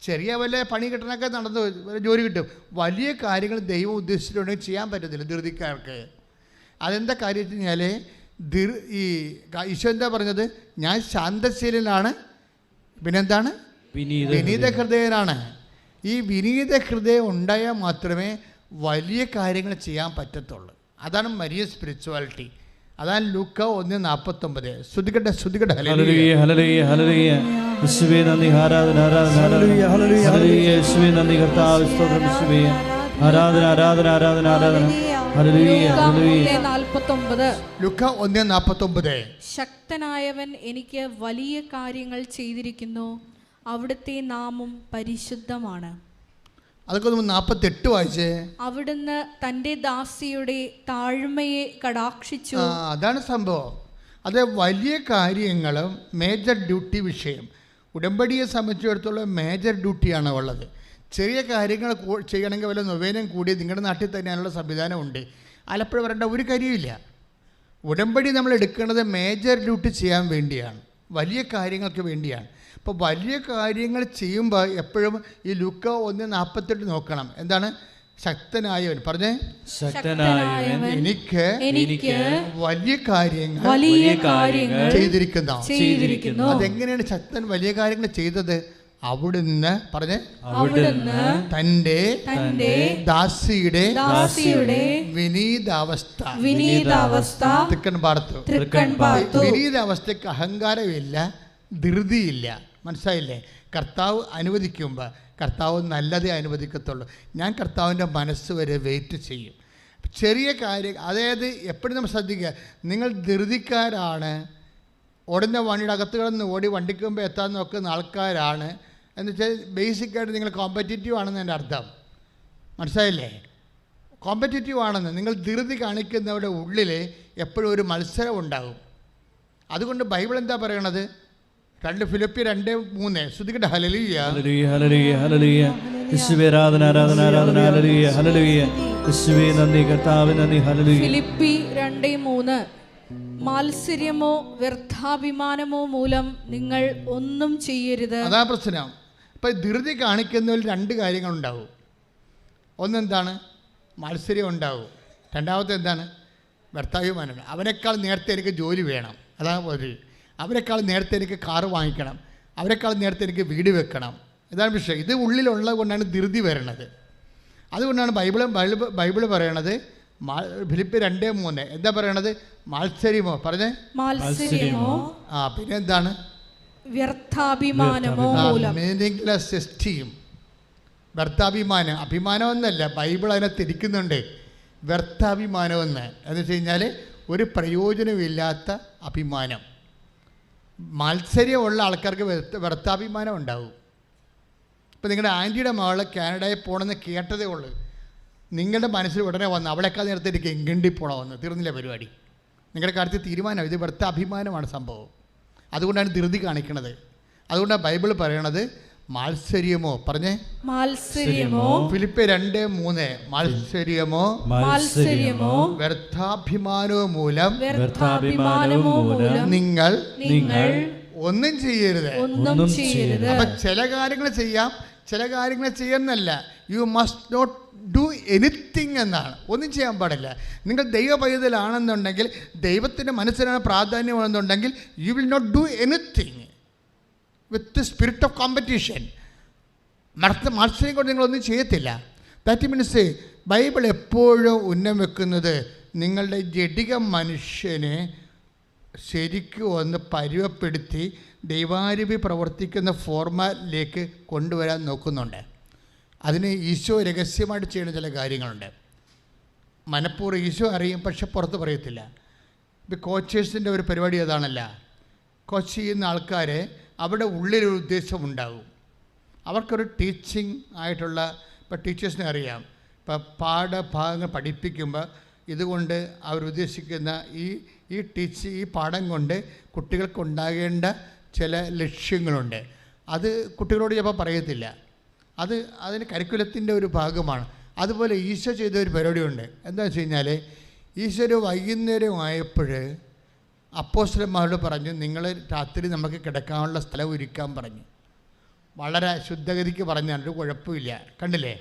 [SPEAKER 1] ചെറിയ വല്ല പണി കിട്ടണമൊക്കെ നടന്നു ജോലി കിട്ടും. വലിയ കാര്യങ്ങൾ ദൈവം ഉദ്ദേശിച്ചിട്ടുണ്ടെങ്കിൽ ചെയ്യാൻ പറ്റത്തില്ല ധൃതിക്കാർക്ക്. അതെന്താ കാര്യം വെച്ച് കഴിഞ്ഞാൽ ഈ ഈശോ എന്താ പറഞ്ഞത്? ഞാൻ ശാന്തശീലനാണ്, പിന്നെന്താണ്? വിനീത ഹൃദയനാണ്. ഈ വിനീത ഹൃദയം ഉണ്ടായാൽ മാത്രമേ വലിയ കാര്യങ്ങൾ ചെയ്യാൻ പറ്റത്തുള്ളൂ. അതാണ് മരിയ സ്പിരിച്വാലിറ്റി. അതാണ് ലൂക്ക 1:49. ശ്രുതികട്ടെ ശ്രുതികട്ടെ.
[SPEAKER 3] Hallelujah hallelujah hallelujah. യേശുവേ നന്ദി, ആരാധന ആരാധന ഹല്ലേലൂയ ഹല്ലേലൂയ ഹല്ലേലൂയ. യേശുവേ നന്ദി കർത്താവേ, സ്തോത്രം യേശുവേ. ആരാധന ആരാധന ആരാധന ആരാധന ഹല്ലേലൂയ ഹല്ലേലൂയ.
[SPEAKER 2] 49.
[SPEAKER 1] ലൂക്ക 1:49.
[SPEAKER 2] ശക്തനായവൻ എനിക്ക് വലിയ കാര്യങ്ങൾ ചെയ്തിരിക്കുന്നു, അവിടുത്തെ നാമം പരിശുദ്ധമാണ്.
[SPEAKER 1] അതൊക്കെ ഒന്ന് 48 വായിച്ചേ.
[SPEAKER 2] അവിടുന്ന് തൻ്റെ ദാസിയുടെ താഴ്മയെ കടാക്ഷിച്ചു.
[SPEAKER 1] അതാണ് സംഭവം. അത് വലിയ കാര്യങ്ങളും മേജർ ഡ്യൂട്ടി വിഷയം. ഉടമ്പടിയെ സംബന്ധിച്ചിടത്തോളം മേജർ ഡ്യൂട്ടിയാണ് ഉള്ളത്. ചെറിയ കാര്യങ്ങൾ ചെയ്യണമെങ്കിൽ വല്ല നൊവേനം കൂടി നിങ്ങളുടെ നാട്ടിൽ തന്നെ അതിനുള്ള സംവിധാനമുണ്ട്. ആലപ്പുഴ വരേണ്ട ഒരു കാര്യമില്ല. ഉടമ്പടി നമ്മൾ എടുക്കുന്നത് മേജർ ഡ്യൂട്ടി ചെയ്യാൻ വേണ്ടിയാണ്, വലിയ കാര്യങ്ങൾക്ക് വേണ്ടിയാണ്. അപ്പോൾ വലിയ കാര്യങ്ങൾ ചെയ്യുമ്പോൾ എപ്പോഴും ഈ ലൂക്ക 1:48 നോക്കണം. എന്താണ്? ശക്തനായവൻ പറഞ്ഞേ,
[SPEAKER 3] ശക്തനായവൻ
[SPEAKER 1] എനിക്ക് വലിയ കാര്യങ്ങൾ ചെയ്തിരിക്കുന്നു. അതെങ്ങനെയാണ് ശക്തൻ വലിയ കാര്യങ്ങൾ ചെയ്തത്? അവിടുന്ന് പറഞ്ഞേ, തന്റെ ദാസിയുടെ വിനീതാവസ്ഥ തൃക്കൺ പാർത്തു. വിനീതാവസ്ഥയ്ക്ക് അഹങ്കാരമില്ല, ധൃതിയില്ല. മനസ്സിലായില്ലേ? കർത്താവ് അനുവദിക്കുമ്പോൾ കർത്താവ് നല്ലതേ അനുവദിക്കത്തുള്ളൂ. ഞാൻ കർത്താവിൻ്റെ മനസ്സ് വരെ വെയിറ്റ് ചെയ്യും. ചെറിയ കാര്യം, അതായത് എപ്പോഴും നമ്മൾ ശ്രദ്ധിക്കുക, നിങ്ങൾ ധൃതിക്കാരാണ്, ഓടുന്ന വണ്ടിയുടെ അകത്ത് കിടന്ന് ഓടി വണ്ടിക്ക് മുമ്പ് എത്താൻ നോക്കുന്ന ആൾക്കാരാണ് എന്ന് വെച്ചാൽ ബേസിക്കായിട്ട് നിങ്ങൾ കോമ്പറ്റീറ്റീവ് ആണെന്ന് എൻ്റെ അർത്ഥം. മനസ്സിലായില്ലേ? കോമ്പറ്റീറ്റീവ് ആണെന്ന്. നിങ്ങൾ ധൃതി കാണിക്കുന്നവരുടെ ഉള്ളിൽ എപ്പോഴും ഒരു മത്സരം ഉണ്ടാകും. അതുകൊണ്ട് ബൈബിൾ എന്താ പറയണത്? 2 ഫിലിപ്പിയർ 2:3. ശ്രുതികട്ടെ. Hallelujah
[SPEAKER 3] hallelujah hallelujah hallelujah. യേശുവേ ആരാധന ആരാധന ആരാധന ഹല്ലേലൂയ ഹല്ലേലൂയ. യേശുവേ നന്ദി കർത്താവേ നന്ദി ഹല്ലേലൂയ.
[SPEAKER 2] ഫിലിപ്പി 2:3. മാത്സര്യമോ വ്യർത്ഥാഭിമാനമോ മൂലം നിങ്ങൾ ഒന്നും ചെയ്യരുത്.
[SPEAKER 1] അതാ പ്രശ്നം. ഇപ്പം ധൃതി കാണിക്കുന്നതിൽ 2 കാര്യങ്ങളുണ്ടാവും. ഒന്നെന്താണ്? മാത്സര്യം ഉണ്ടാവും. രണ്ടാമത്തെ എന്താണ്? വ്യർത്ഥാഭിമാനം. അവനേക്കാൾ നേരത്തെ എനിക്ക് ജോലി വേണം, അതാ ഒരു. അവരെക്കാൾ നേരത്തെ എനിക്ക് കാറ് വാങ്ങിക്കണം, അവരെക്കാൾ നേരത്തെ എനിക്ക് വീട് വെക്കണം. ഇതാണ് വിഷയം. ഇത് ഉള്ളിലുള്ളത് കൊണ്ടാണ് ധൃതി വരണത്. അതുകൊണ്ടാണ് ബൈബിള് പറയണത് ഫിലിപ്പി 2:3 എന്താ പറയണത്? മാത്സര്യമോ പറഞ്ഞേ, പിന്നെ എന്താണ്?
[SPEAKER 2] വ്യർത്ഥാഭിമാനമോ മൂലം.
[SPEAKER 1] Meaningless esteem. വ്യർത്ഥാഭിമാനം, അഭിമാനം എന്നല്ല, ബൈബിൾ അതിനെ തിരിക്കുന്നുണ്ട്. വ്യർത്ഥാഭിമാനമെന്ന് എന്ന് വെച്ച് കഴിഞ്ഞാൽ ഒരു പ്രയോജനമില്ലാത്ത അഭിമാനം. മത്സര്യമുള്ള ആൾക്കാർക്ക് വ്യർത്ഥാഭിമാനം ഉണ്ടാവും. ഇപ്പം നിങ്ങളുടെ ആൻറ്റിയുടെ മകള് കാനഡയിൽ പോകണമെന്ന് കേട്ടതേ ഉള്ളൂ, നിങ്ങളുടെ മനസ്സിൽ ഉടനെ വന്ന് അവളെക്കാൾ നേരത്തെ എനിക്ക് എങ്കണ്ടിൽ പോകണമെന്ന്. തീർന്നില്ല പരിപാടി. നിങ്ങളുടെ കാര്യത്തിൽ തീരുമാനം. ഇത് വ്യർത്ഥാഭിമാനമാണ് സംഭവം. അതുകൊണ്ടാണ് ധൃതി കാണിക്കുന്നത്. അതുകൊണ്ടാണ് ബൈബിൾ പറയണത് മാത്സര്യമോ പറഞ്ഞേ,
[SPEAKER 2] മാത്സര്യമോ.
[SPEAKER 1] ഫിലിപ്പി 2:3. മാത്സര്യമോ വ്യർത്ഥാഭിമാനോ മൂലം നിങ്ങൾ ഒന്നും ചെയ്യരുത്. അപ്പം ചില കാര്യങ്ങൾ ചെയ്യാം, ചില കാര്യങ്ങൾ ചെയ്യുന്നല്ല. You must not do anything എന്നാണ്. ഒന്നും ചെയ്യാൻ പാടില്ല. നിങ്ങൾ ദൈവ പൈതലാണെന്നുണ്ടെങ്കിൽ, ദൈവത്തിൻ്റെ മനസ്സിനാണ് പ്രാധാന്യമാണെന്നുണ്ടെങ്കിൽ, you will not do anything with spirit of competition. മത്സരം കൊണ്ട് നിങ്ങളൊന്നും ചെയ്യത്തില്ല. ദാറ്റ് മീൻസ് ബൈബിൾ എപ്പോഴും ഉന്നം വെക്കുന്നത് നിങ്ങളുടെ ജഡിക മനുഷ്യനെ ശരിക്കും ഒന്ന് പരുവപ്പെടുത്തി ദൈവാരൂപി പ്രവർത്തിക്കുന്ന ഫോർമാറ്റിലേക്ക് കൊണ്ടുവരാൻ നോക്കുന്നുണ്ട്. അതിന് ഈശോ രഹസ്യമായിട്ട് ചെയ്യുന്ന ചില കാര്യങ്ങളുണ്ട്. മനഃപൂർവ്വം ഈശോ അറിയും, പക്ഷെ പുറത്ത് പറയത്തില്ല. ഇപ്പോൾ കോച്ചേഴ്സിൻ്റെ ഒരു പരിപാടി അതാണല്ല. കോച്ച് ചെയ്യുന്ന ആൾക്കാർ അവിടെ ഉള്ളിലൊരു ഉദ്ദേശമുണ്ടാകും. അവർക്കൊരു ടീച്ചിങ് ആയിട്ടുള്ള, ഇപ്പോൾ ടീച്ചേഴ്സിനെ അറിയാം, ഇപ്പോൾ പാഠഭാഗങ്ങൾ പഠിപ്പിക്കുമ്പോൾ ഇതുകൊണ്ട് അവരുദ്ദേശിക്കുന്ന ഈ പാഠം കൊണ്ട് കുട്ടികൾക്കുണ്ടാകേണ്ട ചില ലക്ഷ്യങ്ങളുണ്ട്. അത് കുട്ടികളോട് ചിലപ്പോൾ പറയത്തില്ല. അതിന് കരിക്കുലത്തിൻ്റെ ഒരു ഭാഗമാണ്. അതുപോലെ ഈശോ ചെയ്ത ഒരു പരിപാടിയുണ്ട്. എന്താണെന്ന് വെച്ച് കഴിഞ്ഞാൽ, ഈശോ വൈകുന്നേരം ആയപ്പോൾ അപ്പോസ്തലന്മാരോട് പറഞ്ഞു, നിങ്ങൾ രാത്രി നമുക്ക് കിടക്കാനുള്ള സ്ഥലം ഒരുക്കാൻ പറഞ്ഞു. വളരെ ശുദ്ധഗതിക്ക് പറഞ്ഞാണ്, ഒരു കുഴപ്പമില്ല. കണ്ടില്ലേ?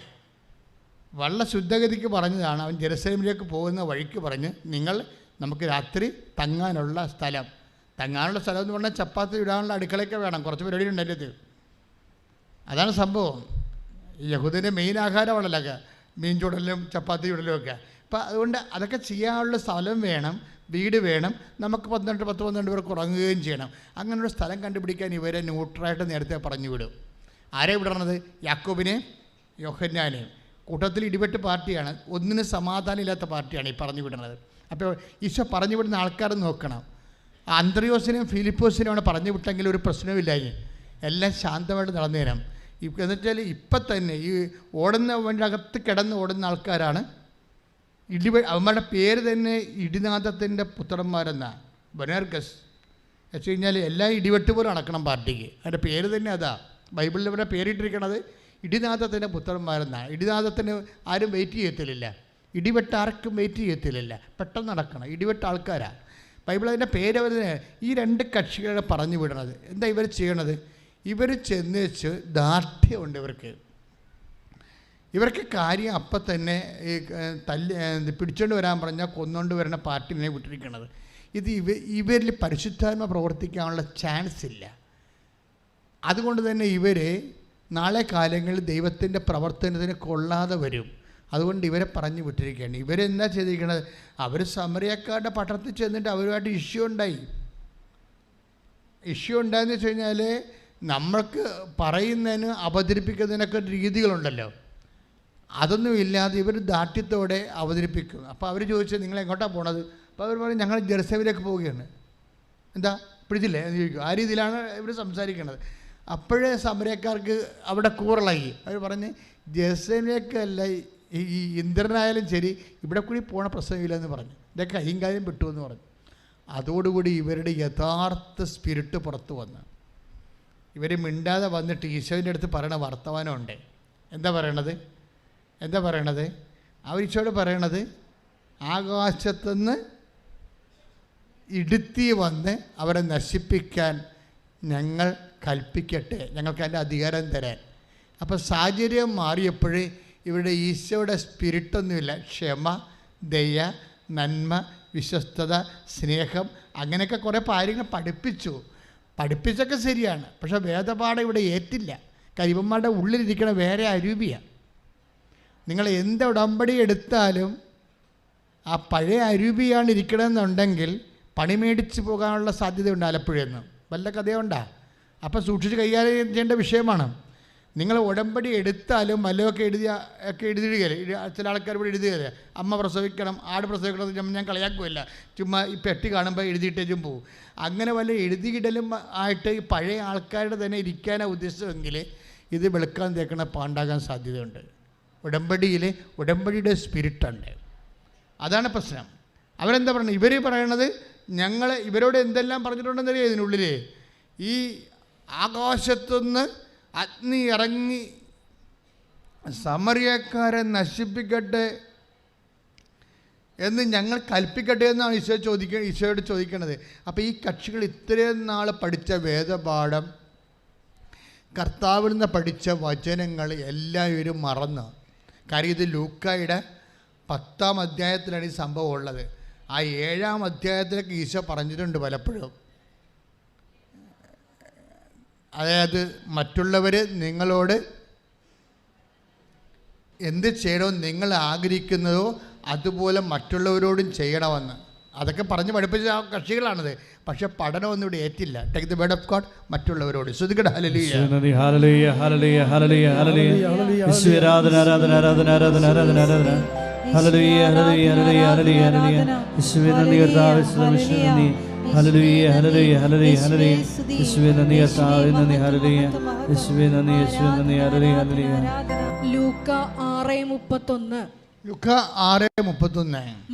[SPEAKER 1] വളരെ ശുദ്ധഗതിക്ക് പറഞ്ഞതാണ്. അവൻ ജെറുസലേമിലേക്ക് പോകുന്ന വഴിക്ക് പറഞ്ഞ്, നമുക്ക് രാത്രി തങ്ങാനുള്ള സ്ഥലം എന്ന് പറഞ്ഞാൽ ചപ്പാത്തി ഇടാനുള്ള അടുക്കളയൊക്കെ വേണം. കുറച്ച് പരിപാടി ഉണ്ട് അതിൻ്റെ. അതാണ് സംഭവം. ഈ യഹൂദൻ്റെ മെയിൻ ആഹാരമാണല്ലോ മീൻ ചുടലും ചപ്പാത്തി ചുടലും ഒക്കെ. അപ്പം അതുകൊണ്ട് അതൊക്കെ ചെയ്യാനുള്ള സ്ഥലം വേണം, വീട് വേണം. നമുക്ക് 12 പേർക്ക് ഉറങ്ങുകയും ചെയ്യണം. അങ്ങനൊരു സ്ഥലം കണ്ടുപിടിക്കാൻ ഇവരെ ന്യൂട്രലായിട്ട് നേരത്തെ പറഞ്ഞു വിടും. ആരെ വിടണത്? യാക്കോബിനെ, യോഹന്നാനെയും. കൂട്ടത്തിൽ ഇടിവെട്ട് പാർട്ടിയാണ്, ഒന്നിനും സമാധാനം ഇല്ലാത്ത പാർട്ടിയാണ് ഈ പറഞ്ഞു വിടുന്നത്. അപ്പോൾ ഈശോ പറഞ്ഞു വിടുന്ന ആൾക്കാർ നോക്കണം. അന്ത്രയോസിനെയും ഫിലിപ്പോസിനെയാണ് പറഞ്ഞു വിട്ടെങ്കിൽ ഒരു പ്രശ്നമില്ലായി, എല്ലാം ശാന്തമായിട്ട് നടന്നു തരാം. എന്നുവെച്ചാൽ ഇപ്പം തന്നെ ഈ ഓടുന്ന വണ്ടി അകത്ത് കിടന്ന് ഓടുന്ന ആൾക്കാരാണ് അവന്മാരുടെ പേര് തന്നെ ഇടിനാഥത്തിൻ്റെ പുത്രന്മാരെന്നാണ്. ബൊനേർഗസ് വെച്ച് കഴിഞ്ഞാൽ എല്ലാ ഇടിവെട്ട് പോലെ നടക്കണം പാർട്ടിക്ക്. അതിൻ്റെ പേര് തന്നെ അതാ. ബൈബിളിൽ അവരുടെ പേരിട്ടിരിക്കണത് ഇടിനാഥത്തിൻ്റെ പുത്രന്മാരെന്നാണ്. ഇടിനാഥത്തിന് ആരും വെയിറ്റ് ചെയ്യത്തില്ല, ഇടിവെട്ട് ആർക്കും വെയിറ്റ് ചെയ്യത്തില്ല, പെട്ടെന്ന് നടക്കണം. ഇടിവെട്ട് ആൾക്കാരാണ്. ബൈബിൾ അതിൻ്റെ പേര് അവർ ഈ 2 കക്ഷികളെ പറഞ്ഞു വിടണത്. എന്താ ഇവർ ചെയ്യണത്? ഇവർ ചെന്ന് വെച്ച് ദാർഢ്യമുണ്ട് ഇവർക്ക് കാര്യം അപ്പം തന്നെ ഈ പിടിച്ചുകൊണ്ട് വരാൻ പറഞ്ഞാൽ കൊന്നുകൊണ്ട് വരുന്ന പാർട്ടിനെ വിട്ടിരിക്കണത്. ഇത് ഇവരിൽ പരിശുദ്ധാത്മ പ്രവർത്തിക്കാനുള്ള ചാൻസ് ഇല്ല. അതുകൊണ്ട് തന്നെ ഇവർ നാളെ കാലങ്ങളിൽ ദൈവത്തിൻ്റെ പ്രവർത്തനത്തിന് കൊള്ളാതെ വരും. അതുകൊണ്ട് ഇവരെ പറഞ്ഞു വിട്ടിരിക്കുകയാണ്. ഇവരെന്താ ചെയ്തിരിക്കണത്? അവർ സമറിയക്കാരുടെ പട്ടണത്തിൽ ചെന്നിട്ട് അവരുമായിട്ട് ഇഷ്യൂ ഉണ്ടായെന്ന് വെച്ച് കഴിഞ്ഞാൽ നമ്മൾക്ക് പറയുന്നതിന് അവതരിപ്പിക്കുന്നതിനൊക്കെ രീതികളുണ്ടല്ലോ, അതൊന്നും ഇല്ലാതെ ഇവർ ദാർഢ്യത്തോടെ അവതരിപ്പിക്കും. അപ്പോൾ അവർ ചോദിച്ചു, നിങ്ങൾ എങ്ങോട്ടാണ് പോണത്? അപ്പോൾ അവർ പറയും, ഞങ്ങൾ ജെറുസലേമിലേക്ക് പോവുകയാണ്. എന്താ പിടിച്ചില്ലേ എന്ന് ചോദിക്കും. ആ രീതിയിലാണ് ഇവർ സംസാരിക്കുന്നത്. അപ്പോഴേ സമരക്കാർക്ക് അവിടെ കൂറളായി. അവർ പറഞ്ഞ് ജെറുസലേമിലേക്കല്ല, ഈ ഇന്ദ്രനായാലും ശരി ഇവിടെ കൂടി പോണ പ്രശ്നമില്ലെന്ന് പറഞ്ഞു. എൻ്റെ കൈയും കാര്യം വിട്ടു എന്ന് പറഞ്ഞു. അതോടുകൂടി ഇവരുടെ യഥാർത്ഥ സ്പിരിറ്റ് പുറത്തു വന്ന് ഇവർ മിണ്ടാതെ വന്നിട്ട് ഈശോൻ്റെ അടുത്ത് പറയണ വർത്തമാനമുണ്ട്. എന്താ പറയണത്? അവർ ഈശോയോട് പറയണത്, ആകാശത്തുനിന്ന് ഇടുത്തി വന്ന് അവരെ നശിപ്പിക്കാൻ ഞങ്ങൾ കൽപ്പിക്കട്ടെ, ഞങ്ങൾക്ക് അതിൻ്റെ അധികാരം തരാൻ. അപ്പോൾ സാഹചര്യം മാറിയപ്പോഴേ ഇവിടെ ഈശോയുടെ സ്പിരിറ്റൊന്നുമില്ല. ക്ഷമ, ദയ, നന്മ, വിശ്വസ്തത, സ്നേഹം, അങ്ങനെയൊക്കെ കുറേ കാര്യങ്ങൾ പഠിപ്പിച്ചൊക്കെ ശരിയാണ്. പക്ഷേ വേദപാഠം ഇവിടെ ഏറ്റില്ല. കരിവന്മാരുടെ ഉള്ളിലിരിക്കണ വേറെ അരൂപിയാണ്. നിങ്ങൾ എന്ത് ഉടമ്പടി എടുത്താലും ആ പഴയ അരൂപിയാണ് ഇരിക്കണമെന്നുണ്ടെങ്കിൽ പണി മേടിച്ച് പോകാനുള്ള സാധ്യതയുണ്ട് ആലപ്പുഴയെന്ന്. വല്ല കഥയുണ്ടാ? അപ്പോൾ സൂക്ഷിച്ച് കൈകാര്യം ചെയ്യേണ്ട വിഷയമാണ്. നിങ്ങൾ ഉടമ്പടി എടുത്താലും വല്ലതൊക്കെ എഴുതിയിടുകയില്ല. ചില ആൾക്കാർ ഇവിടെ എഴുതുകയില്ല, അമ്മ പ്രസവിക്കണം, ആട് പ്രസവിക്കണം, ഞാൻ കളിയാക്കുമല്ല, ചുമ്മാ ഈ പെട്ടി കാണുമ്പോൾ എഴുതിയിട്ടേച്ചും പോവും. അങ്ങനെ വല്ല എഴുതിയിടലും ആയിട്ട് ഈ പഴയ ആൾക്കാരുടെ തന്നെ ഇരിക്കാനാണ് ഉദ്ദേശമെങ്കിൽ ഇത് വെളുക്കാൻ തേക്കണ പാണ്ടാകാൻ സാധ്യതയുണ്ട്. ഉടമ്പടിയുടെ സ്പിരിറ്റുണ്ട്. അതാണ് പ്രശ്നം. അവരെന്താ പറയുന്നത്? ഇവർ പറയണത് ഞങ്ങൾ ഇവരോട് എന്തെല്ലാം പറഞ്ഞിട്ടുണ്ടെന്നറിയാം. ഇതിനുള്ളിൽ ഈ ആകാശത്തുനിന്ന് അഗ്നി ഇറങ്ങി സമറിയക്കാരെ നശിപ്പിക്കട്ടെ എന്ന് ഞങ്ങൾ കൽപ്പിക്കട്ടെ എന്നാണ് ഈശോയോട് ചോദിക്കണത്. അപ്പോൾ ഈ കക്ഷികൾ ഇത്രയും നാൾ പഠിച്ച വേദപാഠം, കർത്താവിൽ നിന്ന് പഠിച്ച വചനങ്ങൾ എല്ലാം ഇവർ മറന്നു. കാര്യം ഇത് ലൂക്കായുടെ 10-ാം അധ്യായത്തിലാണ് ഈ സംഭവം ഉള്ളത്. ആ 7-ാം അധ്യായത്തിലൊക്കെ ഈശോ പറഞ്ഞിട്ടുണ്ട് പലപ്പോഴും. അതായത് മറ്റുള്ളവർ നിങ്ങളോട് എന്ത് ചെയ്യണമെന്ന് നിങ്ങൾ ആഗ്രഹിക്കുന്നതോ അതുപോലെ മറ്റുള്ളവരോടും ചെയ്യണമെന്ന്. അതൊക്കെ പറഞ്ഞ് പഠിപ്പിച്ച ആ കക്ഷികളാണത്. പക്ഷെ പഠനമൊന്നും ഇവിടെ ഏറ്റില്ല. Take the word of God മറ്റുള്ളവരോട്. ശ്രദ്ധിക്കട്ടെ. Hallelujah
[SPEAKER 3] hallelujah hallelujah hallelujah hallelujah യേശുവേ ആരാധന ആരാധന ആരാധന ആരാധന ആരാധന ആരാധന hallelujah hallelujah hallelujah hallelujah hallelujah യേശുവേ നന്ദി കർത്താവേ യേശുവേ നന്ദി ഹല്ലേലൂയ ഹല്ലേലൂയ ഹല്ലേലൂയ ഹല്ലേലൂയ യേശുവേ നന്ദി കർത്താവേ നന്ദി ഹല്ലേലൂയ യേശുവേ നന്ദി ഹല്ലേലൂയ ഹല്ലേലൂയ.
[SPEAKER 2] ലൂക്ക 6:31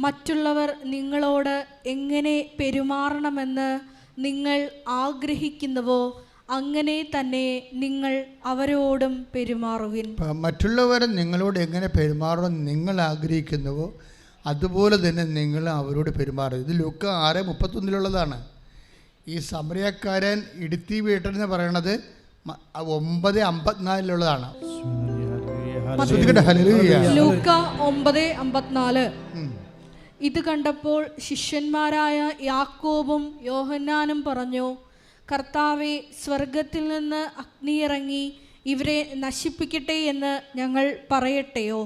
[SPEAKER 2] മറ്റുള്ളവർ നിങ്ങളോട് എങ്ങനെ പെരുമാറണമെന്ന് നിങ്ങൾ ആഗ്രഹിക്കുന്നുവോ അങ്ങനെ തന്നെ നിങ്ങൾ അവരോടും പെരുമാറുവിൻ.
[SPEAKER 1] മറ്റുള്ളവർ നിങ്ങളോട് എങ്ങനെ പെരുമാറണം നിങ്ങൾ ആഗ്രഹിക്കുന്നുവോ അതുപോലെ തന്നെ നിങ്ങൾ അവരോട് പെരുമാറും. ഇത് ലൂക്ക 6:31 ഈ സമറിയക്കാരൻ ഇടുത്തി വീട്ടെന്ന് പറയണത് 9:54
[SPEAKER 2] ലൂക്ക 9:54. ഇത് കണ്ടപ്പോൾ ശിഷ്യന്മാരായ യാക്കോബും യോഹന്നാനും പറഞ്ഞു, കർത്താവേ, സ്വർഗത്തിൽ നിന്ന് അഗ്നി ഇറങ്ങി ഇവരെ നശിപ്പിക്കട്ടെ എന്ന് ഞങ്ങൾ പറയട്ടെയോ?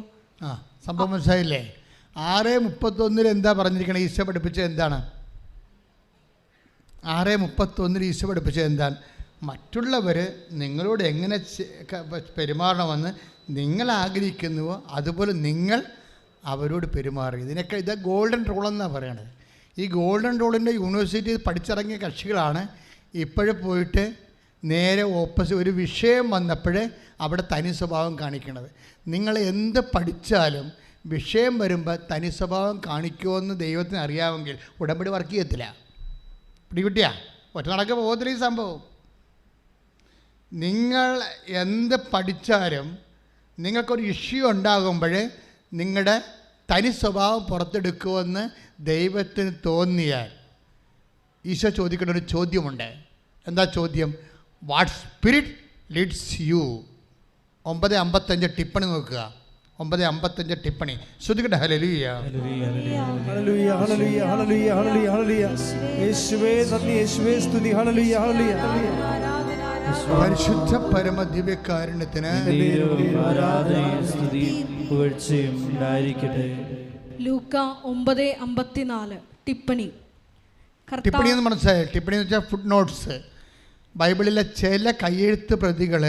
[SPEAKER 1] സംഭവം മനസ്സിലായില്ലേ? 6:31 എന്താ പറഞ്ഞിരിക്കണത്? ഈശോ പഠിപ്പിച്ചത് എന്താണ്? 6:31 ഈശോ പഠിപ്പിച്ചത് എന്താണ്? മറ്റുള്ളവർ നിങ്ങളോട് എങ്ങനെ പെരുമാറണമെന്ന് നിങ്ങൾ ആഗ്രഹിക്കുന്നുവോ അതുപോലെ നിങ്ങൾ അവരോട് പെരുമാറി. ഇത് ഗോൾഡൻ റൂൾ എന്നാണ് പറയണത്. ഈ ഗോൾഡൻ റൂളിൻ്റെ യൂണിവേഴ്സിറ്റിയിൽ പഠിച്ചിറങ്ങിയ കക്ഷികളാണ് ഇപ്പോഴും പോയിട്ട് നേരെ ഓപ്പോസിറ്റ് ഒരു വിഷയം വന്നപ്പോൾ അവിടെ തനി സ്വഭാവം കാണിക്കണത്. നിങ്ങൾ എന്ത് പഠിച്ചാലും വിഷയം വരുമ്പോൾ തനി സ്വഭാവം കാണിക്കുമെന്ന് ദൈവത്തിന് അറിയാമെങ്കിൽ ഉടമ്പടി വർക്ക് ചെയ്യത്തില്ല. പിടികിട്ടിയാ? ഒറ്റ നടക്ക് പോകത്തില്ല ഈ സംഭവം. നിങ്ങൾ എന്ത് പഠിച്ചാലും നിങ്ങൾക്കൊരു ഇഷ്യൂ ഉണ്ടാകുമ്പോൾ നിങ്ങളുടെ തനി സ്വഭാവം പുറത്തെടുക്കുമെന്ന് ദൈവത്തിന് തോന്നിയാൽ ഈശോ ചോദിക്കുന്ന ഒരു ചോദ്യമുണ്ട്. എന്താ ചോദ്യം? What spirit leads you? 9:55 ടിപ്പണി നോക്കുക. 9:55 ടിപ്പണി ശ്രദ്ധിക്കട്ടെ. Hallelujah,
[SPEAKER 3] hallelujah, hallelujah, hallelujah, hallelujah, hallelujah. യേശുവേ നന്ദി, യേശുവേ സ്തുതി. Hallelujah, hallelujah.
[SPEAKER 1] പരിശുദ്ധ പരമ ദിവ്യകാരുണ്യത്തിന്
[SPEAKER 3] ആരാധനയും സ്തുതിയും പുകഴ്ചയും ഉണ്ടായിരിക്കട്ടെ.
[SPEAKER 2] ലൂക്ക 9:54 ടിപ്പണി.
[SPEAKER 1] ടിപ്പണി എന്ന് മനസ്സിലായി? ടിപ്പണി എന്ന് വെച്ചാൽ ഫുട് നോട്ട്സ്. ബൈബിളിലെ ചില കയ്യെഴുത്ത് പ്രതികൾ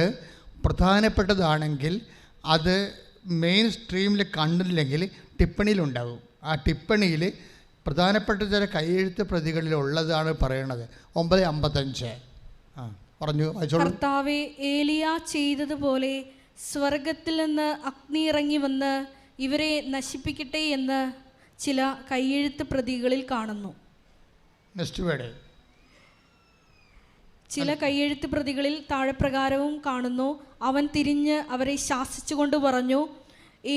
[SPEAKER 1] പ്രധാനപ്പെട്ടതാണെങ്കിൽ അത് മെയിൻ സ്ട്രീമിൽ കണ്ടില്ലെങ്കിൽ ടിപ്പണിയിലുണ്ടാകും. ആ ടിപ്പണിയിൽ പ്രധാനപ്പെട്ട ചില കയ്യെഴുത്ത് പ്രതികളിലുള്ളതാണ് പറയണത്. 9:55 പറഞ്ഞു.
[SPEAKER 2] കർത്താവേ, ഏലിയ ചെയ്തതുപോലെ സ്വർഗത്തിൽ നിന്ന് അഗ്നി ഇറങ്ങി വന്ന് ഇവരെ നശിപ്പിക്കട്ടെ എന്ന് ചില കയ്യെഴുത്ത് പ്രതികളിൽ കാണുന്നു.
[SPEAKER 1] Next word.
[SPEAKER 2] ചില കയ്യെഴുത്ത് പ്രതികളിൽ താഴെപ്രകാരവും കാണുന്നു. അവൻ തിരിഞ്ഞ് അവരെ ശാസിച്ചുകൊണ്ട് പറഞ്ഞു,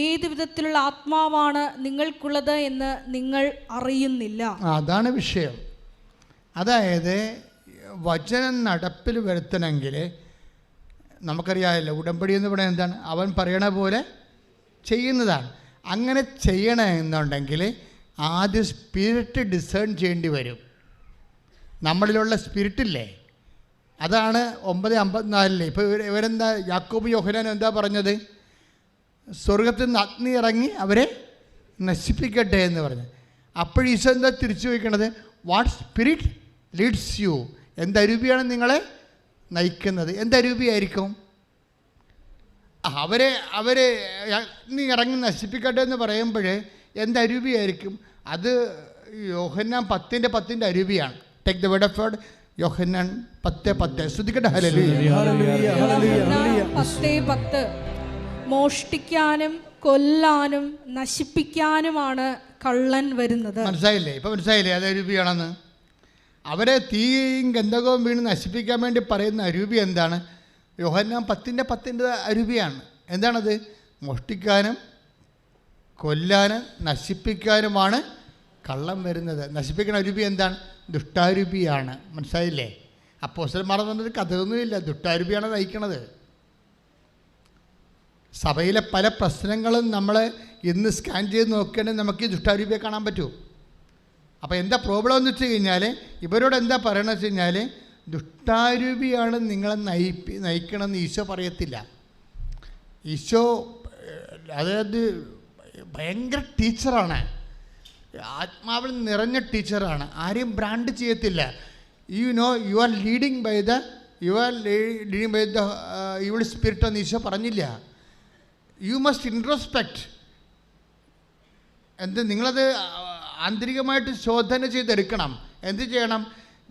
[SPEAKER 2] ഏത് വിധത്തിലുള്ള ആത്മാവാണ് നിങ്ങൾക്കുള്ളത് എന്ന് നിങ്ങൾ അറിയുന്നില്ല.
[SPEAKER 1] അതാണ് വിഷയം. അതായത് വചനം നടപ്പിൽ വരുത്തണമെങ്കിൽ നമുക്കറിയാമല്ലോ, ഉടമ്പടി എന്ന് പറയുന്നത് എന്താണ്? അവൻ പറയണ പോലെ ചെയ്യുന്നതാണ്. അങ്ങനെ ചെയ്യണമെന്നുണ്ടെങ്കിൽ ആദ്യം സ്പിരിറ്റ് ഡിസേൺ ചെയ്യേണ്ടി വരും. നമ്മളിലുള്ള സ്പിരിറ്റില്ലേ, അതാണ് 9:54. ഇപ്പോൾ ഇവരെന്താ, യാക്കോബ് യോഹന്നാൻ എന്താ പറഞ്ഞത്? സ്വർഗത്തിൽ നിന്ന് അഗ്നി ഇറങ്ങി അവരെ നശിപ്പിക്കട്ടെ എന്ന് പറഞ്ഞു. അപ്പോൾ ഈശോ എന്താ തിരിച്ചു വയ്ക്കണത്? What spirit leads you? എന്തരൂപിയാണ് നിങ്ങളെ നയിക്കുന്നത്? എന്തരൂപിയായിരിക്കും? അവരെ അഗ്നി ഇറങ്ങി നശിപ്പിക്കട്ടെ എന്ന് പറയുമ്പോൾ എന്തരൂപിയായിരിക്കും? അത് യോഹന്നാൻ 10:10 അരൂപിയാണ്. Take the word of God. യോഹന്നാൻ 10:10 ശ്രദ്ധിക്കട്ടെ. Hallelujah,
[SPEAKER 3] hallelujah, hallelujah.
[SPEAKER 2] 10:10 മോഷ്ടിക്കാനും കൊല്ലാനും നശിപ്പിക്കാനുമാണ് കള്ളൻ വരുന്നത്.
[SPEAKER 1] മനസ്സിലായില്ലേ? ഇപ്പം മനസ്സിലായില്ലേ അത് അരൂപിയാണെന്ന്? അവരെ തീയും ഗന്ധകവും വീണ് നശിപ്പിക്കാൻ വേണ്ടി പറയുന്ന അരൂപി എന്താണ്? യോഹന്നാൻ 10:10 അരൂപിയാണ്. എന്താണത്? മോഷ്ടിക്കാനും കൊല്ലാനും നശിപ്പിക്കാനുമാണ് കള്ളം വരുന്നത്. നശിപ്പിക്കുന്ന അരൂപി എന്താണ്? ദുഷ്ടാരൂപിയാണ്. മനസ്സിലായില്ലേ? അപ്പോസ്തലന്മാർ പറഞ്ഞൊരു കഥയൊന്നുമില്ല, ദുഷ്ടാരൂപിയാണ് നയിക്കണത്. സഭയിലെ പല പ്രശ്നങ്ങളും നമ്മൾ ഇന്ന് സ്കാൻ ചെയ്ത് നോക്കുകയാണെങ്കിൽ നമുക്ക് ഈ ദുഷ്ടാരൂപിയെ കാണാൻ പറ്റൂ. അപ്പോൾ എന്താ പ്രോബ്ലം എന്ന് വെച്ച് കഴിഞ്ഞാൽ, ഇവരോട് എന്താ പറയണമെന്ന് വെച്ച് കഴിഞ്ഞാൽ, ദുഷ്ടാരൂപിയാണ് നിങ്ങളെ നയിക്കണമെന്ന് ഈശോ പറയത്തില്ല. ഈശോ അതായത് ഭയങ്കര ടീച്ചറാണ്, ആത്മാവിൽ നിറഞ്ഞ ടീച്ചറാണ്. ആരെയും ബ്രാൻഡ് ചെയ്യത്തില്ല. You are leading by the evil spirit എന്ന് ഈശോ പറഞ്ഞില്ല. You must introspect. നിങ്ങളത് ആന്തരികമായിട്ട് ശോധന ചെയ്തെടുക്കണം. എന്ത് ചെയ്യണം?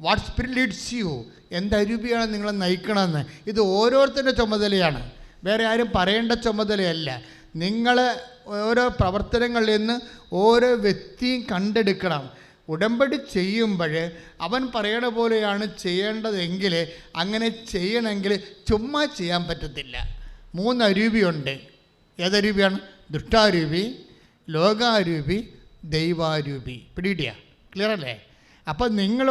[SPEAKER 1] What spirit leads you? എന്തരൂപിയാണ് നിങ്ങളെ നയിക്കണമെന്ന്. ഇത് ഓരോരുത്തരുടെ ചുമതലയാണ്, വേറെ ആരും പറയേണ്ട ചുമതലയല്ല. നിങ്ങൾ ഓരോ പ്രവർത്തനങ്ങളിൽ നിന്ന് ഓരോ വ്യക്തിയും കണ്ടെടുക്കണം. ഉടമ്പടി ചെയ്യുമ്പോൾ അവൻ പറയണ പോലെയാണ് ചെയ്യേണ്ടതെങ്കിൽ അങ്ങനെ ചെയ്യണമെങ്കിൽ ചുമ്മാ ചെയ്യാൻ പറ്റത്തില്ല. 3 അരൂപിയുണ്ട്. ഏതരൂപിയാണ്? ദുഷ്ടാരൂപി, ലോകാരൂപി, ദൈവാരൂപി. പിടികിട്ടിയ? ക്ലിയർ അല്ലേ? അപ്പം നിങ്ങൾ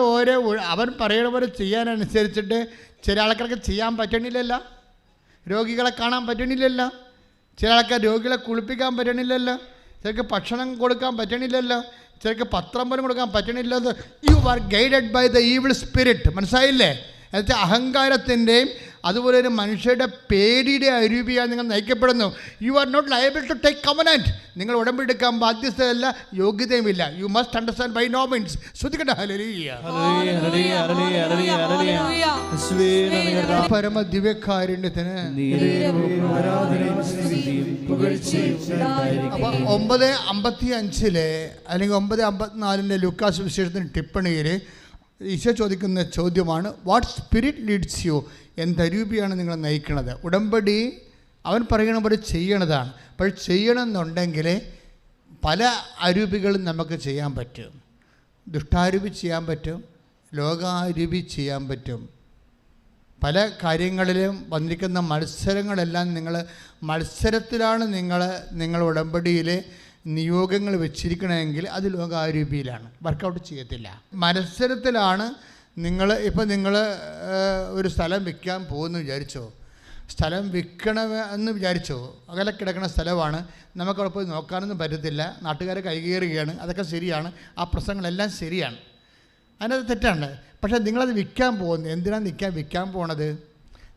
[SPEAKER 1] അവൻ പറയണ പോലെ ചെയ്യാനനുസരിച്ചിട്ട് ചില ആൾക്കാർക്ക് ചെയ്യാൻ പറ്റണില്ലല്ലോ, രോഗികളെ കാണാൻ പറ്റണില്ലല്ലോ, ചില ആൾക്കാർ രോഗികളെ കുളിപ്പിക്കാൻ പറ്റണില്ലല്ലോ, ചിലർക്ക് ഭക്ഷണം കൊടുക്കാൻ പറ്റണില്ലല്ലോ, ചിലർക്ക് പത്രം പോലും കൊടുക്കാൻ പറ്റണില്ലല്ലോ. You are guided by the evil spirit. മനസ്സിലായില്ലേ? എന്നുവെച്ചാൽ അഹങ്കാരത്തിൻ്റെയും അതുപോലെ തന്നെ മനുഷ്യരുടെ പേടിയുടെ അരൂപിയാൽ നിങ്ങൾ നയിക്കപ്പെടുന്നു. You are not liable to take covenant. നിങ്ങൾ ഉടമ്പെടുക്കാൻ ബാധ്യതയല്ല, യോഗ്യതയുമില്ല. You must understand by no means. ശ്രദ്ധിക്കട്ടെ. ഹല്ലേലൂയ. പരമ ദിവ്യകാരുണ്യത്തിന്. അപ്പോൾ 9:55 അല്ലെങ്കിൽ 9:54 ലൂക്കാസ് വിശേഷത്തിന് ടിപ്പണിയിൽ ഈശോ ചോദിക്കുന്ന ചോദ്യമാണ്, വാട്ട് സ്പിരിറ്റ് ലീഡ്സ് യു? എന്തരൂപിയാണ് നിങ്ങൾ നയിക്കുന്നത്? ഉടമ്പടി അവൻ പറയണ പോലെ ചെയ്യണതാണ്. പക്ഷെ ചെയ്യണമെന്നുണ്ടെങ്കിൽ പല അരൂപികളും നമുക്ക് ചെയ്യാൻ പറ്റും. ദുഷ്ടാരൂപി ചെയ്യാൻ പറ്റും, ലോകാരൂപി ചെയ്യാൻ പറ്റും. പല കാര്യങ്ങളിലും വന്നിരിക്കുന്ന മത്സരങ്ങളെല്ലാം മത്സരത്തിലാണ് നിങ്ങൾ ഉടമ്പടിയിൽ നിയോഗങ്ങൾ വെച്ചിരിക്കണമെങ്കിൽ അത് ലോകാരൂപിയിലാണ്, വർക്കൗട്ട് ചെയ്യത്തില്ല. മത്സരത്തിലാണ് നിങ്ങൾ ഒരു സ്ഥലം വിൽക്കാൻ പോകുമെന്ന് വിചാരിച്ചോ, സ്ഥലം വിൽക്കണമെന്ന് വിചാരിച്ചോ, അകലെ കിടക്കുന്ന സ്ഥലമാണ്, നമുക്കവിടെ പോയി നോക്കാനൊന്നും പറ്റത്തില്ല, നാട്ടുകാരെ കൈകേറുകയാണ്, അതൊക്കെ ശരിയാണ്, ആ പ്രശ്നങ്ങളെല്ലാം ശരിയാണ്, അതിനകത്ത് തെറ്റാണ്. പക്ഷേ നിങ്ങളത് വിൽക്കാൻ പോകുന്നത് എന്തിനാണ് വിൽക്കാൻ പോണത്?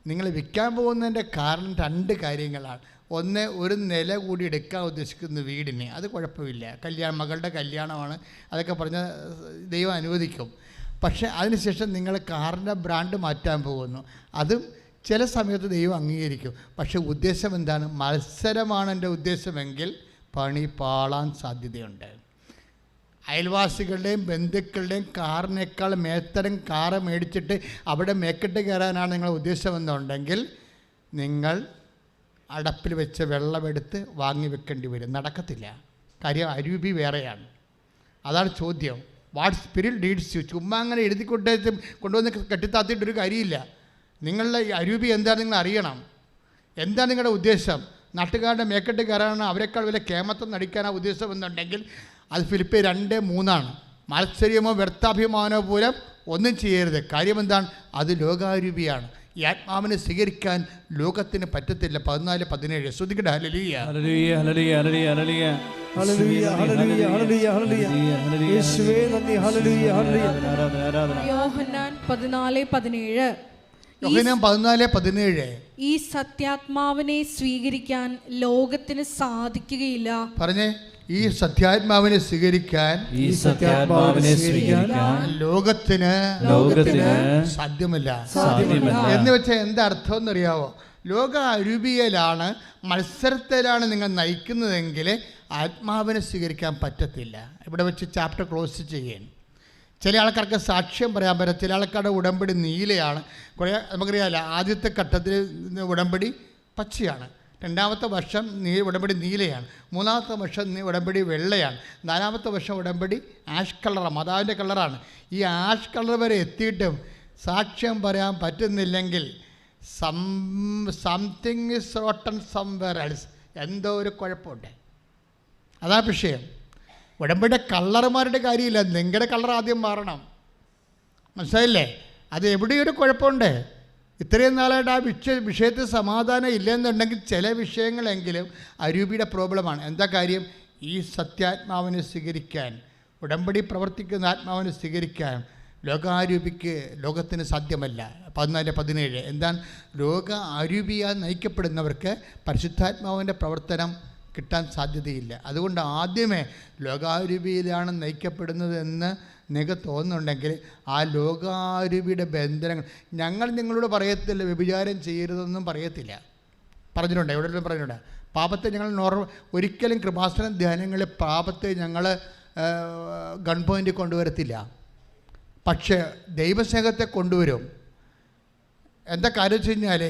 [SPEAKER 1] നിങ്ങൾ വിൽക്കാൻ പോകുന്നതിൻ്റെ കാരണം 2 കാര്യങ്ങളാണ്. ഒന്ന്, ഒരു നില കൂടി എടുക്കാൻ ഉദ്ദേശിക്കുന്ന വീടിന്, അത് കുഴപ്പമില്ല, മകളുടെ കല്യാണമാണ്, അതൊക്കെ പറഞ്ഞ് ദൈവം അനുവദിക്കും. പക്ഷേ അതിനുശേഷം നിങ്ങൾ കാറിൻ്റെ ബ്രാൻഡ് മാറ്റാൻ പോകുന്നു, അതും ചില സമയത്ത് ദൈവം അംഗീകരിക്കും. പക്ഷേ ഉദ്ദേശം എന്താണ്? മത്സരമാണ് എൻ്റെ ഉദ്ദേശമെങ്കിൽ പണി പാളാൻ സാധ്യതയുണ്ട്. അയൽവാസികളുടെയും ബന്ധുക്കളുടെയും കാറിനേക്കാൾ മേത്തരം കാറ് മേടിച്ചിട്ട് അവിടെ മേക്കെട്ട് കയറാനാണ് നിങ്ങളുടെ ഉദ്ദേശമെന്നുണ്ടെങ്കിൽ നിങ്ങൾ അടപ്പിൽ വെച്ച് വെള്ളമെടുത്ത് വാങ്ങി വെക്കേണ്ടി വരും. നടക്കത്തില്ല. കാര്യം അരൂപി വേറെയാണ്. അതാണ് ചോദ്യം. What spirit leads U? ചുമ്മാ അങ്ങനെ കൊണ്ടുവന്ന് കെട്ടിത്താത്തിയിട്ടൊരു കാര്യമില്ല. നിങ്ങളുടെ അരൂപി എന്താണ് നിങ്ങൾ അറിയണം. എന്താണ് നിങ്ങളുടെ ഉദ്ദേശം? നാട്ടുകാരുടെ മേക്കെട്ട് കയറാനാണ്, അവരെക്കാൾ വലിയ കേമത്വം നടിക്കാനാണ് ഉദ്ദേശം എന്നുണ്ടെങ്കിൽ അത് ഫിലിപ്പിയർ 2:3 മത്സര്യമോ വ്യർത്ഥാഭിമാനോ മൂലം ഒന്നും ചെയ്യരുത്. കാര്യം എന്താണ്? അത് ലോകാരൂപിയാണ്. ഈ ആത്മാവിനെ സ്വീകരിക്കാൻ ലോകത്തിന് പറ്റത്തില്ല. 14:17 ശ്രദ്ധിക്കട്ടെ. ഹല്ലേലൂയ.
[SPEAKER 2] യോഹന്നാൻ 14:17 ഈ സത്യാത്മാവിനെ സ്വീകരിക്കാൻ ലോകത്തിന് സാധിക്കുകയില്ല.
[SPEAKER 1] പറഞ്ഞേ, ഈ സത്യാത്മാവിനെ സ്വീകരിക്കാൻ ലോകത്തിന് സാധ്യമല്ല. എന്ന് വെച്ചാൽ എന്താ അർത്ഥം എന്നറിയാവോ? ലോക അരൂപിയിലാണ്, മത്സരത്തിലാണ് നിങ്ങൾ നയിക്കുന്നതെങ്കിൽ ആത്മാവിനെ സ്വീകരിക്കാൻ പറ്റത്തില്ല. ഇവിടെ വെച്ച് ചാപ്റ്റർ ക്ലോസ് ചെയ്യാണ്. ചില ആൾക്കാർക്ക് സാക്ഷ്യം പറയാൻ പറ്റും. ചില ആൾക്കാരുടെ ഉടമ്പടി നീലയാണ്. കുറേ നമുക്കറിയാമല്ലോ, ആദ്യത്തെ ഘട്ടത്തിൽ ഉടമ്പടി പച്ചയാണ്, 2ാമത്തെ വർഷം ഉടമ്പടി നീലയാണ്, 3ാമത്തെ വർഷം ഉടമ്പടി വെള്ളയാണ്, 4ാമത്തെ വർഷം ഉടമ്പടി ആഷ് കളറാണ്, മാതാവിൻ്റെ കളറാണ്. ഈ ആഷ് കളർ വരെ എത്തിയിട്ടും സാക്ഷ്യം പറയാൻ പറ്റുന്നില്ലെങ്കിൽ something is rotten somewhere else. എന്തോ ഒരു കുഴപ്പമുണ്ട്. അതാണ് വിഷയം. ഉടമ്പടിയുടെ കളർമാരുടെ കാര്യമില്ല, നിങ്ങളുടെ കളർ ആദ്യം മാറണം. മനസ്സിലായില്ലേ? അത് എവിടെയൊരു കുഴപ്പമുണ്ട്. ഇത്രയും നാളായിട്ട് ആ വിഷയത്തിൽ സമാധാനം ഇല്ലെന്നുണ്ടെങ്കിൽ ചില വിഷയങ്ങളെങ്കിലും അരൂപിയുടെ പ്രോബ്ലമാണ്. എന്താ കാര്യം? ഈ സത്യാത്മാവിനെ സ്വീകരിക്കാൻ, ഉടമ്പടി പ്രവർത്തിക്കുന്ന ആത്മാവിനെ സ്വീകരിക്കാൻ ലോകത്തിന് സാധ്യമല്ല. 14:17 എന്താണ്? ലോക അരൂപിയാൽ നയിക്കപ്പെടുന്നവർക്ക് പരിശുദ്ധാത്മാവിൻ്റെ പ്രവർത്തനം കിട്ടാൻ സാധ്യതയില്ല. അതുകൊണ്ട് ആദ്യമേ ലോകാരൂപിയിലാണ് നയിക്കപ്പെടുന്നത് എന്ന് നിങ്ങൾക്ക് തോന്നുന്നുണ്ടെങ്കിൽ ആ ലോകാരൂപിയുടെ ബന്ധനങ്ങൾ ഞങ്ങൾ നിങ്ങളോട് പറയത്തില്ല, വ്യഭിചാരം ചെയ്യരുതെന്നും പറയത്തില്ല. പറഞ്ഞിട്ടുണ്ട്, എവിടെയെങ്കിലും പറഞ്ഞിട്ടുണ്ട്. പാപത്തെ ഞങ്ങൾ ഒരിക്കലും കൃപാസന ധ്യാനങ്ങളിൽ പാപത്തെ ഞങ്ങൾ ഗൺ പോയിൻ്റ് കൊണ്ടുവരത്തില്ല. പക്ഷേ ദൈവസ്നേഹത്തെ കൊണ്ടുവരും. എന്താ കാര്യം വെച്ച് കഴിഞ്ഞാൽ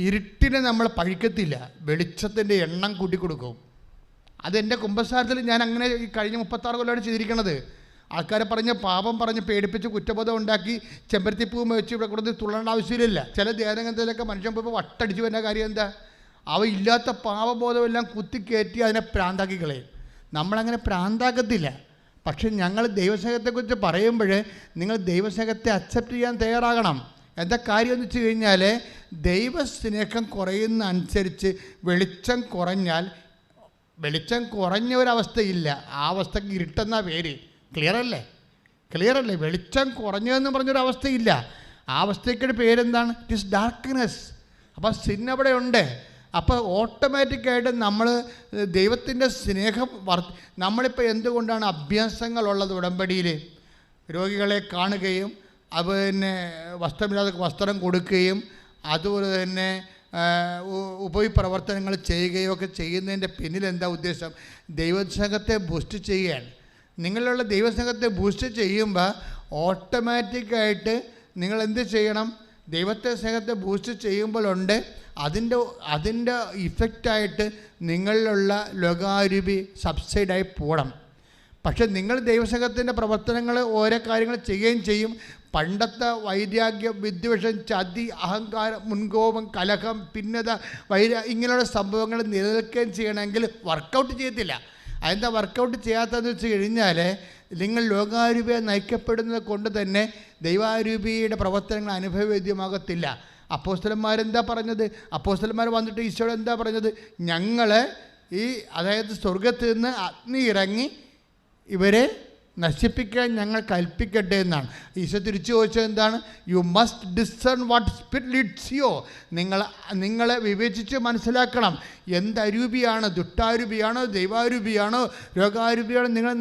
[SPEAKER 1] ഇരുട്ടിനെ നമ്മൾ പഴിക്കത്തില്ല, വെളിച്ചത്തിൻ്റെ എണ്ണം കൂട്ടിക്കൊടുക്കും. അതെൻ്റെ കുമ്പസാരത്തിൽ ഞാൻ അങ്ങനെ കഴിഞ്ഞ 36 കൊല്ലമാണ് ചെയ്തിരിക്കണത്. ആൾക്കാരെ പറഞ്ഞ് പാപം പറഞ്ഞ് പേടിപ്പിച്ച് കുറ്റബോധം ഉണ്ടാക്കി ചെമ്പരത്തിപ്പൂ വെച്ച് ഇവിടെ കൊടുത്ത് തുള്ളേണ്ട ആവശ്യമില്ല. ചില ധ്യാനഗ്രന്ഥത്തിലൊക്കെ മനുഷ്യൻ പോയപ്പോൾ വട്ടടിച്ച് വരുന്ന കാര്യം എന്താ? അവ ഇല്ലാത്ത പാപബോധമെല്ലാം കുത്തിക്കയറ്റി അതിനെ പ്രാന്താക്കി കളയും. നമ്മളങ്ങനെ പ്രാന്താക്കത്തില്ല. പക്ഷെ ഞങ്ങൾ ദൈവസ്നേഹത്തെക്കുറിച്ച് പറയുമ്പോൾ നിങ്ങൾ ദൈവസ്നേഹത്തെ അക്സെപ്റ്റ് ചെയ്യാൻ തയ്യാറാകണം. എന്താ കാര്യം എന്ന് വെച്ച് കഴിഞ്ഞാൽ ദൈവസ്നേഹം കുറയുന്ന അനുസരിച്ച് വെളിച്ചം കുറഞ്ഞ ഒരവസ്ഥയില്ല. ആ അവസ്ഥയ്ക്ക് ഇരുട്ടെന്ന പേര്. ക്ലിയർ അല്ലേ? വെളിച്ചം കുറഞ്ഞതെന്ന് പറഞ്ഞൊരവസ്ഥയില്ല. ആ അവസ്ഥയ്ക്കൊരു പേരെന്താണ്? It is darkness. അപ്പോൾ സിൻ അവിടെ ഉണ്ട്. അപ്പോൾ ഓട്ടോമാറ്റിക്കായിട്ട് നമ്മൾ ദൈവത്തിൻ്റെ സ്നേഹം നമ്മളിപ്പോൾ എന്തുകൊണ്ടാണ് അഭ്യാസങ്ങളുള്ളത് ഉടമ്പടിയിൽ? രോഗികളെ കാണുകയും പിന്നെ വസ്ത്രമില്ലാതെ വസ്ത്രം കൊടുക്കുകയും അതുപോലെ തന്നെ ഉപപ്രവർത്തനങ്ങൾ ചെയ്യുകയോ ഒക്കെ ചെയ്യുന്നതിൻ്റെ പിന്നിൽ എന്താ ഉദ്ദേശം? ദൈവസ്നേഹത്തെ ബൂസ്റ്റ് ചെയ്യുകയാണ്. നിങ്ങളുള്ള ദൈവസ്നേഹത്തെ ബൂസ്റ്റ് ചെയ്യുമ്പോൾ ഓട്ടോമാറ്റിക്കായിട്ട് നിങ്ങൾ എന്ത് ചെയ്യണം? ദൈവത്തെ സ്നേഹത്തെ ബൂസ്റ്റ് ചെയ്യുമ്പോഴുണ്ട് അതിൻ്റെ ഇഫക്റ്റായിട്ട് നിങ്ങളിലുള്ള ലോകാരൂപി സബ്സൈഡായി പോകണം. പക്ഷെ നിങ്ങൾ ദൈവസ്നേഹത്തിൻ്റെ പ്രവർത്തനങ്ങൾ ഓരോ കാര്യങ്ങൾ ചെയ്യുകയും ചെയ്യും. പണ്ടത്തെ വൈരാഗ്യം, വിദ്വേഷം, ചതി, അഹങ്കാരം, മുൻകോപം, കലഹം, ഭിന്നത, ഇങ്ങനെയുള്ള സംഭവങ്ങൾ നിലനിൽക്കുകയും ചെയ്യണമെങ്കിൽ വർക്കൗട്ട് ചെയ്യത്തില്ല. അതെന്താ വർക്കൗട്ട് ചെയ്യാത്തതെന്ന് വെച്ച് കഴിഞ്ഞാൽ നിങ്ങൾ ലോകാരൂപിയെ നയിക്കപ്പെടുന്നത് കൊണ്ട് തന്നെ ദൈവാരൂപിയുടെ പ്രവർത്തനങ്ങൾ അനുഭവവേദ്യമാകത്തില്ല. അപ്പോസ്തലന്മാരെന്താ പറഞ്ഞത്? അപ്പോസ്തലന്മാർ വന്നിട്ട് ഈശോയോട് എന്താ പറഞ്ഞത്? ഞങ്ങൾ അതായത് സ്വർഗത്തിൽ നിന്ന് അഗ്നി ഇറങ്ങി ഇവരെ നശിപ്പിക്കാൻ ഞങ്ങൾ കൽപ്പിക്കട്ടെ എന്നാണ്. ഈശോ തിരിച്ചു ചോദിച്ചത് എന്താണ്? You must discern what spirit leads U. നിങ്ങളെ വിവേചിച്ച് മനസ്സിലാക്കണം. എന്തരൂപിയാണ്, ദുഷ്ടാരൂപിയാണോ, ദൈവാരൂപിയാണോ, രോഗാരൂപിയാണോ നിങ്ങൾ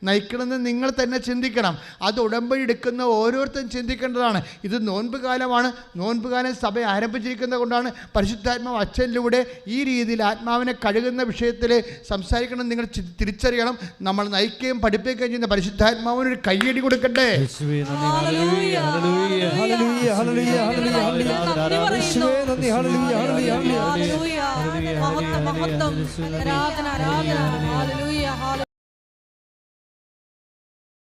[SPEAKER 1] നയിക്കണമെന്ന് നിങ്ങൾ തന്നെ ചിന്തിക്കണം. അത് ഉടമ്പടി എടുക്കുന്ന ഓരോരുത്തരും ചിന്തിക്കേണ്ടതാണ്. ഇത് നോൻപ് കാലമാണ്. നോൻപ് കാലം സഭ ആരംഭിച്ചിരിക്കുന്നത് കൊണ്ടാണ് പരിശുദ്ധാത്മാവ് അച്ഛനിലൂടെ ഈ രീതിയിൽ ആത്മാവിനെ കഴുകുന്ന വിഷയത്തിൽ സംസാരിക്കണം. നിങ്ങൾ തിരിച്ചറിയണം. നമ്മൾ നയിക്കുകയും പഠിപ്പിക്കുകയും ചെയ്യുന്ന പരിശുദ്ധാത്മാവിന് ഒരു കയ്യടി കൊടുക്കട്ടെ.
[SPEAKER 2] മഹത്വം, ആരാധന, ആരാധന. Hallelujah, hallelujah.